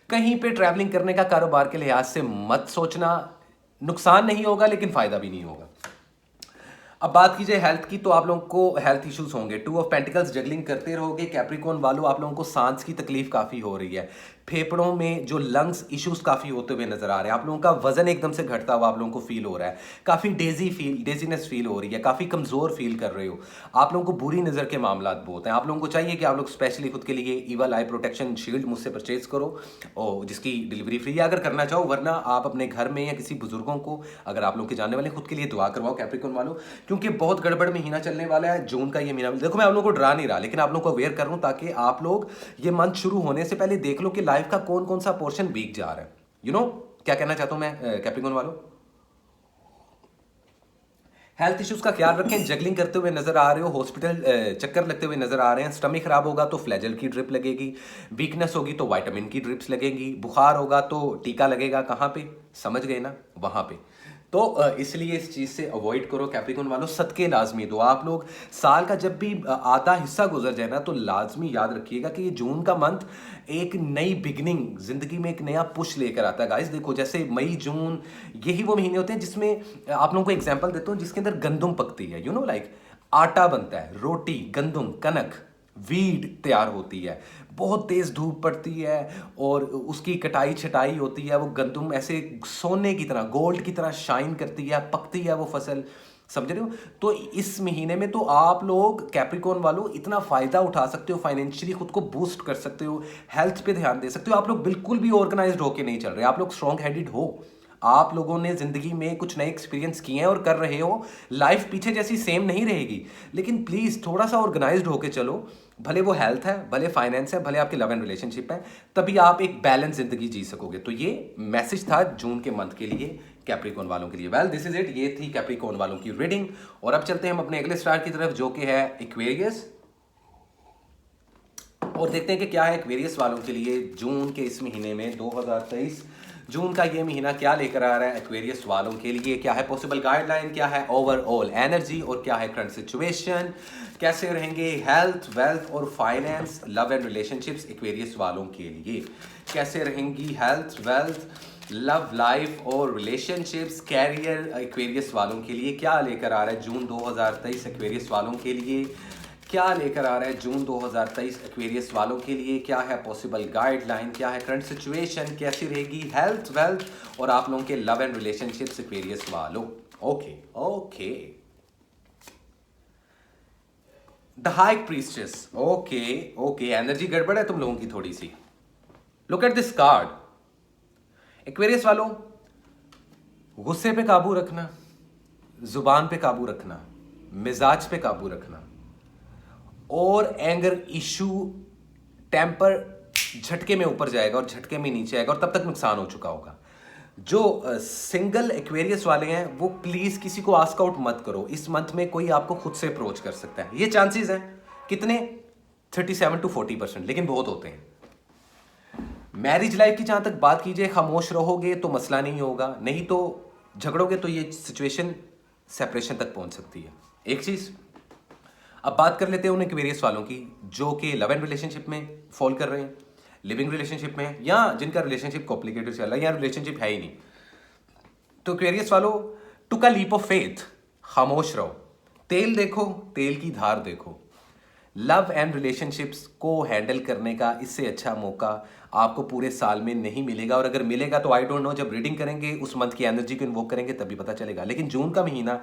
कहीं पे ट्रैवलिंग करने का कारोबार के लिहाज से मत सोचना, नुकसान नहीं होगा लेकिन फायदा भी नहीं होगा। अब बात की जाए हेल्थ की, तो आप लोगों को हेल्थ इश्यूज होंगे। 2 ऑफ पेंटिकल्स जगलिंग करते रहोगे कैप्रिकॉर्न वालों, आप लोगों को सांस की तकलीफ काफ़ी हो रही है। फेफड़ों में जो लंग्स इश्यूज काफ़ी होते हुए नजर आ रहे हैं। आप लोगों का वजन एकदम से घटता हुआ आप लोगों को फील हो रहा है। काफ़ी डेजीनेस फील हो रही है, काफ़ी कमज़ोर फील कर रहे हो। आप लोगों को बुरी नज़र के मामला बहुत हैं। आप लोगों को चाहिए कि आप लोग स्पेशली खुद के लिए ईवल आई प्रोटेक्शन शील्ड मुझसे परचेज करो, और जिसकी डिलीवरी फ्री है अगर करना चाहो, वरना आप अपने घर में या किसी बुजुर्गों को, अगर आप लोग के जानने वाले, खुद के लिए दुआ करवाओ कैप्रिकॉर्न वालों, क्योंकि बहुत गड़बड़ महीना चलने वाला है जून का। ये महीना देखो, मैं आप लोगों को डरा नहीं रहा, लेकिन आप लोगों को अवेयर कर रहा हूं ताकि आप लोग ये मंथ शुरू होने से पहले देख लो कि लाइफ का कौन कौन सा पोर्शन बीत जा रहा है। यू नो क्या कहना चाहता हूं मैं कैप्रिकॉर्न वालों? हेल्थ इश्यूज का ख्याल रखें। जगलिंग करते हुए नजर आ रहे हो, हॉस्पिटल चक्कर लगते हुए नजर आ रहे हैं। स्टमक खराब होगा तो फ्लैजल की ड्रिप लगेगी, वीकनेस होगी तो विटामिन की ड्रिप्स लगेंगी, बुखार होगा तो टीका लगेगा। कहां पे? समझ गए ना? वहां पे। तो इसलिए इस चीज़ से अवॉइड करो कैप्रिकॉर्न वालों। सदके लाजमी दो। आप लोग साल का जब भी आधा हिस्सा गुजर जाए ना, तो लाजमी याद रखिएगा कि ये जून का मंथ एक नई बिगनिंग, जिंदगी में एक नया पुश लेकर आता है गाइस। देखो, जैसे मई जून यही वो महीने होते हैं जिसमें आप लोगों को एग्जांपल देता हूँ, जिसके अंदर गंदम पकती है। लाइक आटा बनता है, रोटी, गंदम, कनक, वीड तैयार होती है, बहुत तेज धूप पड़ती है और उसकी कटाई छटाई होती है। वो गंदम ऐसे सोने की तरह, गोल्ड की तरह शाइन करती है, पकती है वो फसल। समझ रहे हो? तो इस महीने में तो आप लोग कैप्रिकॉर्न वालों इतना फायदा उठा सकते हो, फाइनेंशियली खुद को बूस्ट कर सकते हो, हेल्थ पे ध्यान दे सकते हो। आप लोग बिल्कुल भी ऑर्गेनाइज्ड होके नहीं चल रहे, आप लोग स्ट्रॉन्ग हेडेड हो। आप लोगों ने जिंदगी में कुछ नए एक्सपीरियंस किए हैं और कर रहे हो। लाइफ पीछे जैसी सेम नहीं रहेगी, लेकिन प्लीज थोड़ा सा ऑर्गेनाइज्ड होके चलो। भले वो हेल्थ है, भले फाइनेंस है, भले आपके लव एंड रिलेशनशिप है, तभी आप एक बैलेंस जिंदगी जी सकोगे। तो ये मैसेज था जून के मंथ के लिए कैप्रिकॉर्न वालों के लिए। Well, this is it. ये थी कैप्रिकॉर्न वालों की रीडिंग। और अब चलते हैं हम अपने अगले स्टार की तरफ, जो कि है एक्वेरियस, और देखते हैं कि क्या है एक्वेरियस वालों के लिए जून के इस महीने में 2023 जून का ये महीना क्या लेकर आ रहा है एक्वेरियस वालों के लिए। क्या है पॉसिबल गाइडलाइन, क्या है ओवरऑल एनर्जी, और क्या है करंट सिचुएशन, कैसे रहेंगे हेल्थ, वेल्थ और finance, love and relationships Aquarius वालों के लिए। कैसे रहेंगी हेल्थ, वेल्थ, लव लाइफ और रिलेशनशिप्स, कैरियर एक्वेरियस वालों के लिए क्या लेकर आ रहा है जून 2023 एक्वेरियस वालों के लिए। क्या लेकर आ रहा है जून 2023 एक्वेरियस वालों के लिए, क्या है पॉसिबल गाइडलाइन, क्या है करंट सिचुएशन, कैसी रहेगी हेल्थ, वेल्थ और आप लोगों के लव एंड रिलेशनशिप्स एक्वेरियस वालों। Okay okay, the high priestess. Okay okay, energy गड़बड़ है तुम लोगों की थोड़ी सी। Look at this card Aquarius वालों। गुस्से पे काबू रखना, जुबान पे काबू रखना, मिजाज पे काबू रखना, और एंगर इशू, टेम्पर झटके में ऊपर जाएगा और झटके में नीचे आएगा और तब तक नुकसान हो चुका होगा। जो सिंगल एक्वेरियस वाले हैं वो प्लीज किसी को आस्क आउट मत करो। इस मंथ में कोई आपको खुद से अप्रोच कर सकता है। ये चांसेस हैं कितने? 37 to 40%, लेकिन बहुत होते हैं। मैरिज लाइफ की जहां तक बात कीजिए, खामोश रहोगे तो मसला नहीं होगा, नहीं तो झगड़ोगे तो ये सिचुएशन सेपरेशन तक पहुंच सकती है। एक चीज अब बात कर लेते हैं उन एक्वेरियस वालों की जो कि लव एंड रिलेशनशिप में फॉल कर रहे हैं, लिविंग रिलेशनशिप में, या जिनका रिलेशनशिप कॉम्प्लिकेटेड चल रहा है या रिलेशनशिप है ही नहीं। तो एक्वेरियस वालों, टुक अ लीप ऑफ फेथ, खामोश रहो, तेल देखो, तेल की धार देखो। लव एंड रिलेशनशिप्स को हैंडल करने का इससे अच्छा मौका आपको पूरे साल में नहीं मिलेगा, और अगर मिलेगा तो आई डोंट नो, जब रीडिंग करेंगे उस मंथ की एनर्जी को इन्वोक करेंगे तभी पता चलेगा। लेकिन जून का महीना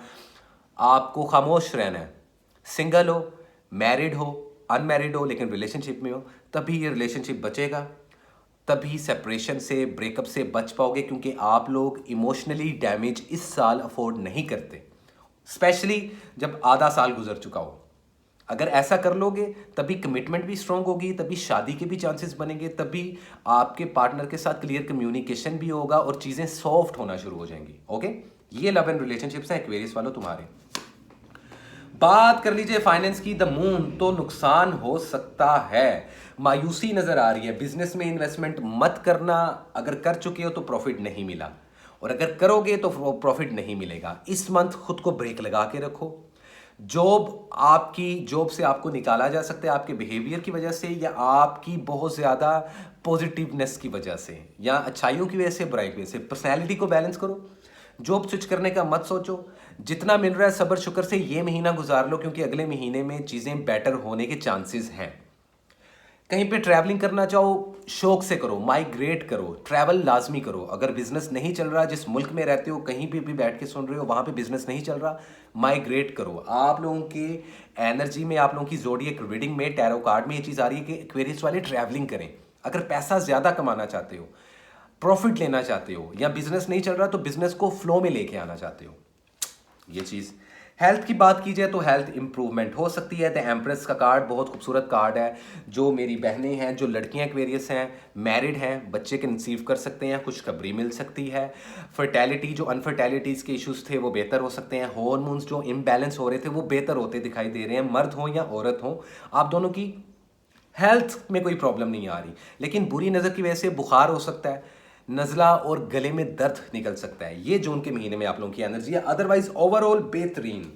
आपको खामोश रहना है। सिंगल हो, मैरिड हो, अनमैरिड हो, लेकिन रिलेशनशिप में हो, तभी ये रिलेशनशिप बचेगा, तभी सेपरेशन से, ब्रेकअप से बच पाओगे, क्योंकि आप लोग इमोशनली डैमेज इस साल अफोर्ड नहीं करते, स्पेशली जब आधा साल गुजर चुका हो। अगर ऐसा कर लोगे तभी कमिटमेंट भी स्ट्रांग होगी, तभी शादी के भी चांसेस बनेंगे, तभी आपके पार्टनर के साथ क्लियर कम्युनिकेशन भी होगा और चीज़ें सॉफ्ट होना शुरू हो जाएंगी। ओके, ये लव एंड रिलेशनशिप्स हैं एक्वेरियस वालों तुम्हारे। बात कर लीजिए फाइनेंस की, द मून, तो नुकसान हो सकता है, मायूसी नजर आ रही है। बिजनेस में इन्वेस्टमेंट मत करना, अगर कर चुके हो तो प्रॉफिट नहीं मिला। और अगर करोगे तो प्रॉफिट नहीं मिलेगा। इस मंथ खुद को ब्रेक लगा के रखो। जॉब, आपकी जॉब से आपको निकाला जा सकता है आपके बिहेवियर की वजह से, या आपकी बहुत ज़्यादा पॉजिटिवनेस की वजह से, या अच्छाइयों की वजह से, बुराई की वजह से। पर्सनैलिटी को बैलेंस करो। जॉब स्विच करने का मत सोचो। जितना मिल रहा है सब्र शुक्र से ये महीना गुजार लो, क्योंकि अगले महीने में चीज़ें बेटर होने के चांसेस हैं। कहीं पे ट्रैवलिंग करना चाहो, शौक से करो, माइग्रेट करो, ट्रैवल लाजमी करो। अगर बिजनेस नहीं चल रहा, जिस मुल्क में रहते हो कहीं भी बैठ के सुन रहे हो, वहां पे बिजनेस नहीं चल रहा, माइग्रेट करो। आप लोगों के एनर्जी में, आप लोगों की ज़ोडिएक रीडिंग में, टैरो कार्ड में ये चीज़ आ रही है कि एक्वेरियस वाले ट्रैवलिंग करें। अगर पैसा ज़्यादा कमाना चाहते हो, प्रॉफिट लेना चाहते हो, या बिजनेस नहीं चल रहा तो बिजनेस को फ्लो में लेके आना चाहते हो, ये चीज़। हेल्थ की बात की जाए तो हेल्थ इंप्रूवमेंट हो सकती है। द एम्प्रेस का कार्ड बहुत खूबसूरत कार्ड है। जो मेरी बहनें हैं, जो लड़कियां एक्वेरियस हैं, मैरिड हैं, बच्चे कंसीव कर सकते हैं, खुशखबरी मिल सकती है। फर्टेलिटी, जो अनफर्टेलिटीज़ के इश्यूज थे वो बेहतर हो सकते हैं। हार्मोन्स जो इम्बैलेंस हो रहे थे वो बेहतर होते दिखाई दे रहे हैं। मर्द हो या औरत हो, आप दोनों की हेल्थ में कोई प्रॉब्लम नहीं आ रही। लेकिन बुरी नज़र की वजह से बुखार हो सकता है, नज़ला और गले में दर्द निकल सकता है। ये जून के महीने में आप लोगों की एनर्जी है। अदरवाइज ओवरऑल बेहतरीन।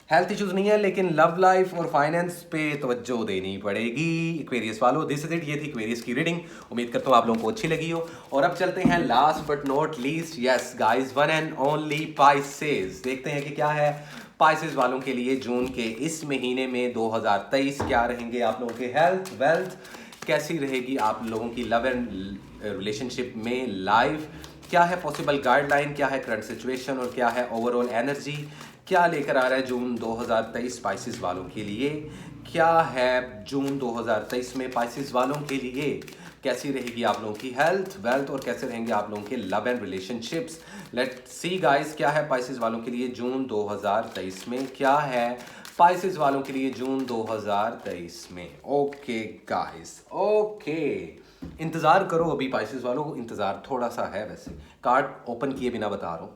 हेल्थ इश्यूज नहीं है, लेकिन लव लाइफ और फाइनेंस पे तवज्जो देनी पड़ेगी एक्वेरियस वालों। दिस इज इट, ये थी एक्वेरियस की रीडिंग। उम्मीद करता हूँ आप लोगों को अच्छी लगी हो। और अब चलते हैं last but not least, yes guys, one and only Pisces. देखते हैं कि क्या है पाइसेस वालों के लिए जून के इस महीने में 2023 क्या रहेंगे आप लोगों के हेल्थ, वेल्थ कैसी रहेगी, आप लोगों की लव एंड रिलेशनशिप में लाइफ क्या है, पॉसिबल गाइडलाइन क्या है, करंट सिचुएशन, और क्या है ओवरऑल एनर्जी, क्या लेकर आ रहा है जून 2023 स्पाइसेस वालों के लिए। क्या है जून 2023 में पाइसेस वालों के लिए, कैसी रहेगी आप लोगों की हेल्थ, वेल्थ, और कैसे रहेंगे आप लोगों के love and relationships. Let's see guys, क्या है पाइसेस वालों के लिए जून 2023 में, क्या है पाइसेस वालों के लिए जून 2023 में। ओके गाइस, ओके, इंतज़ार करो अभी पाइसेस वालों को, इंतज़ार थोड़ा सा है। वैसे कार्ड ओपन किए बिना बता रहा हूँ।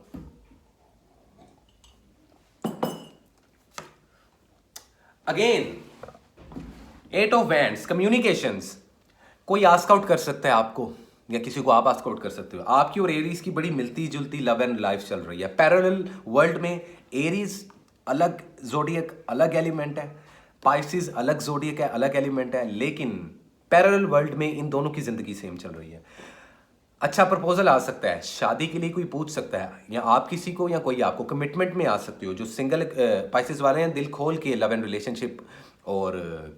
Again 8 of wands, communications. कोई आस्क आउट कर सकता है आपको, या किसी को आप आस्क आउट कर सकते हो। आपकी और एरीज की बड़ी मिलती जुलती लव एंड लाइफ चल रही है। पैरेलल वर्ल्ड में एरीज अलग जोडियक, अलग एलिमेंट है, पाइसिस अलग जोडियक है, अलग एलिमेंट है, लेकिन पैरेलल वर्ल्ड में इन दोनों की जिंदगी सेम चल रही है। अच्छा प्रपोजल आ सकता है, शादी के लिए कोई पूछ सकता है, या आप किसी को या कोई आपको, कमिटमेंट में आ सकते हो। जो सिंगल पाइसेस वाले हैं, दिल खोल के लव एंड रिलेशनशिप और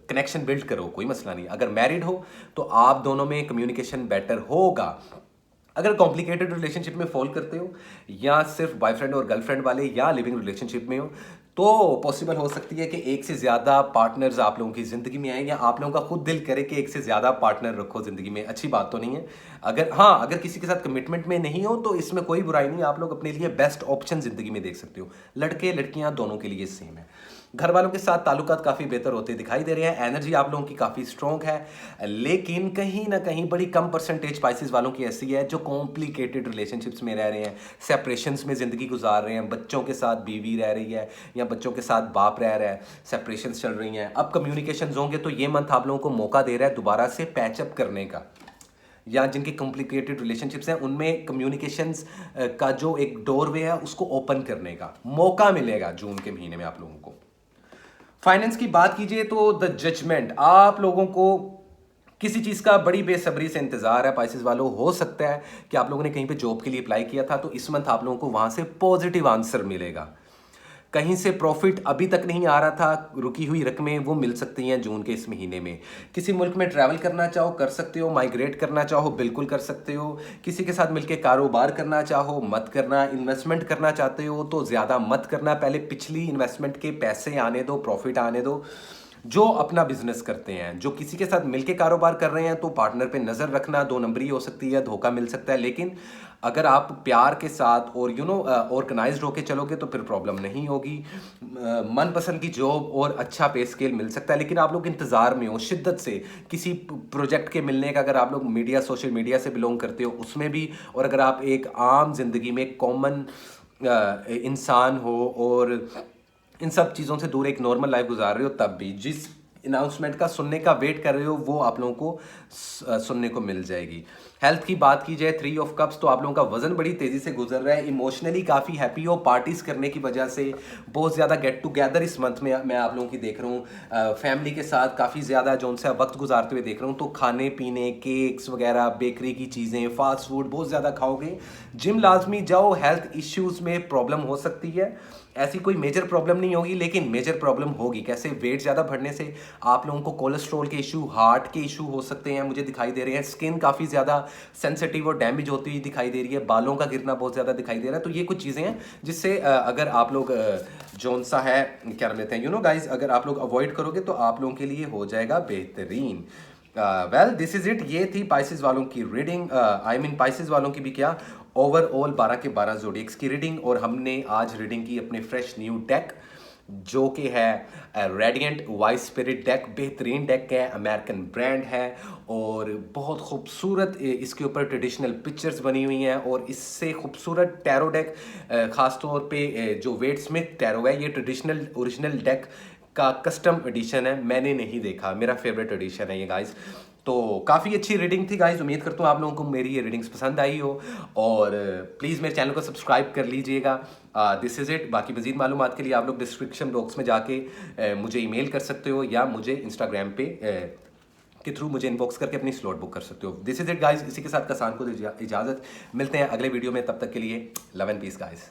कनेक्शन बिल्ड करो, कोई मसला नहीं। अगर मैरिड हो तो आप दोनों में कम्युनिकेशन बेटर होगा। अगर कॉम्प्लिकेटेड रिलेशनशिप में फॉल करते हो, या सिर्फ बॉयफ्रेंड और गर्लफ्रेंड वाले, या लिविंग रिलेशनशिप में हो, तो पॉसिबल हो सकती है कि एक से ज़्यादा पार्टनर्स आप लोगों की ज़िंदगी में आए, या आप लोगों का खुद दिल करे कि एक से ज़्यादा पार्टनर रखो ज़िंदगी में। अच्छी बात तो नहीं है। अगर किसी के साथ कमिटमेंट में नहीं हो तो इसमें कोई बुराई नहीं, आप लोग अपने लिए बेस्ट ऑप्शन ज़िंदगी में देख सकते हो। लड़के लड़कियां दोनों के लिए सेम है। घर वालों के साथ ताल्लुकात काफ़ी बेहतर होते दिखाई दे रहे हैं। एनर्जी आप लोगों की काफ़ी स्ट्रॉन्ग है, लेकिन कहीं ना कहीं बड़ी कम परसेंटेज पाइसेस वालों की ऐसी है जो कॉम्प्लिकेटेड रिलेशनशिप्स में रह रहे हैं, सेपरेशंस में ज़िंदगी गुजार रहे हैं, बच्चों के साथ बीवी रह रही है, या बच्चों के साथ बाप रह रहा है, सेपरेशंस चल रही हैं। अब कम्युनिकेशंस होंगे तो ये मंथ आप लोगों को मौका दे रहा है दोबारा से पैचअप करने का, या जिनकी कॉम्प्लिकेटेड रिलेशनशिप्स हैं उनमें कम्युनिकेशंस का जो एक डोरवे है उसको ओपन करने का मौका मिलेगा जून के महीने में आप लोगों को। फाइनेंस की बात कीजिए तो द जजमेंट, आप लोगों को किसी चीज़ का बड़ी बेसब्री से इंतजार है पाइसेस वालों। हो सकता है कि आप लोगों ने कहीं पे जॉब के लिए अप्लाई किया था, तो इस मंथ आप लोगों को वहां से पॉजिटिव आंसर मिलेगा। कहीं से प्रॉफिट अभी तक नहीं आ रहा था, रुकी हुई रकमें वो मिल सकती हैं जून के इस महीने में। किसी मुल्क में ट्रैवल करना चाहो कर सकते हो, माइग्रेट करना चाहो बिल्कुल कर सकते हो। किसी के साथ मिलकर कारोबार करना चाहो मत करना, इन्वेस्टमेंट करना चाहते हो तो ज़्यादा मत करना, पहले पिछली इन्वेस्टमेंट के पैसे आने दो, प्रॉफिट आने दो। जो अपना बिजनेस करते हैं, जो किसी के साथ मिलके कारोबार कर रहे हैं, तो पार्टनर पे नज़र रखना, दो नंबरी हो सकती है, धोखा मिल सकता है। लेकिन अगर आप प्यार के साथ और ऑर्गेनाइज्ड होके चलोगे तो फिर प्रॉब्लम नहीं होगी। मनपसंद की जॉब और अच्छा पे स्केल मिल सकता है, लेकिन आप लोग इंतज़ार में हो शिद्दत से किसी प्रोजेक्ट के मिलने का। अगर आप लोग मीडिया, सोशल मीडिया से बिलोंग करते हो उसमें भी, और अगर आप एक आम जिंदगी में कॉमन इंसान हो और इन सब चीज़ों से दूर एक नॉर्मल लाइफ गुजार रहे हो, तब भी जिस अनाउंसमेंट का सुनने का वेट कर रहे हो वो आप लोगों को सुनने को मिल जाएगी। हेल्थ की बात की जाए, 3 ऑफ कप्स, तो आप लोगों का वजन बड़ी तेजी से गुजर रहा है, इमोशनली काफ़ी हैप्पी हो, पार्टीज करने की वजह से बहुत ज़्यादा गेट टुगेदर इस मंथ में मैं आप लोगों की देख रहा हूँ, फैमिली के साथ काफ़ी ज़्यादा जो उनसे वक्त गुजारते हुए देख रहा हूँ। तो खाने पीने, केक्स वगैरह, बेकरी की चीज़ें, फास्ट फूड बहुत ज़्यादा खाओगे। जिम लाजमी जाओ, हेल्थ इश्यूज़ में प्रॉब्लम हो सकती है, ऐसी कोई मेजर प्रॉब्लम नहीं होगी लेकिन मेजर प्रॉब्लम होगी। कैसे? वेट ज़्यादा बढ़ने से आप लोगों को कोलेस्ट्रॉल के इशू, हार्ट के इशू हो सकते हैं, मुझे दिखाई दे रहे हैं। स्किन काफ़ी ज़्यादा सेंसिटिव और डैमेज होती हुई दिखाई दे रही है, बालों का गिरना बहुत ज़्यादा दिखाई दे रहा है। तो ये कुछ चीज़ें हैं जिससे अगर आप लोग जौन सा है क्या नाम लेते हैं, यू नो गाइज, अगर आप लोग अवॉइड करोगे तो आप लोगों के लिए हो जाएगा बेहतरीन। वेल दिस इज इट, ये थी पाइसेस वालों की रीडिंग, आई मीन पाइसेस वालों की भी क्या, ओवरऑल 12 के 12 जोडिक्स की रीडिंग। और हमने आज रीडिंग की अपने फ्रेश न्यू डेक जो कि है रेडिएंट वाइस स्पिरिट डेक। बेहतरीन डेक है, अमेरिकन ब्रांड है और बहुत खूबसूरत इसके ऊपर ट्रेडिशनल पिक्चर्स बनी हुई हैं। और इससे खूबसूरत टैरो डेक, ख़ास तौर पे जो वेड स्मिथ टैरो है, ये ट्रेडिशनल ओरिजिनल डेक का कस्टम एडिशन है, मैंने नहीं देखा, मेरा फेवरेट एडिशन है ये गाइस। तो काफ़ी अच्छी रीडिंग थी गाइस, उम्मीद करता हूँ आप लोगों को मेरी ये रीडिंग्स पसंद आई हो। और प्लीज़ मेरे चैनल को सब्सक्राइब कर लीजिएगा। This is it. बाकी मज़ीद मालूमात के लिए आप लोग डिस्क्रिप्शन बॉक्स में जाके मुझे ईमेल कर सकते हो या मुझे इंस्टाग्राम पे के थ्रू मुझे इनबॉक्स करके अपनी स्लॉट बुक कर सकते हो। दिस इज़ इट गाइस, इसी के साथ कसान को इजाज़त, मिलते हैं अगले वीडियो में, तब तक के लिए लव एंड पीस गाइस।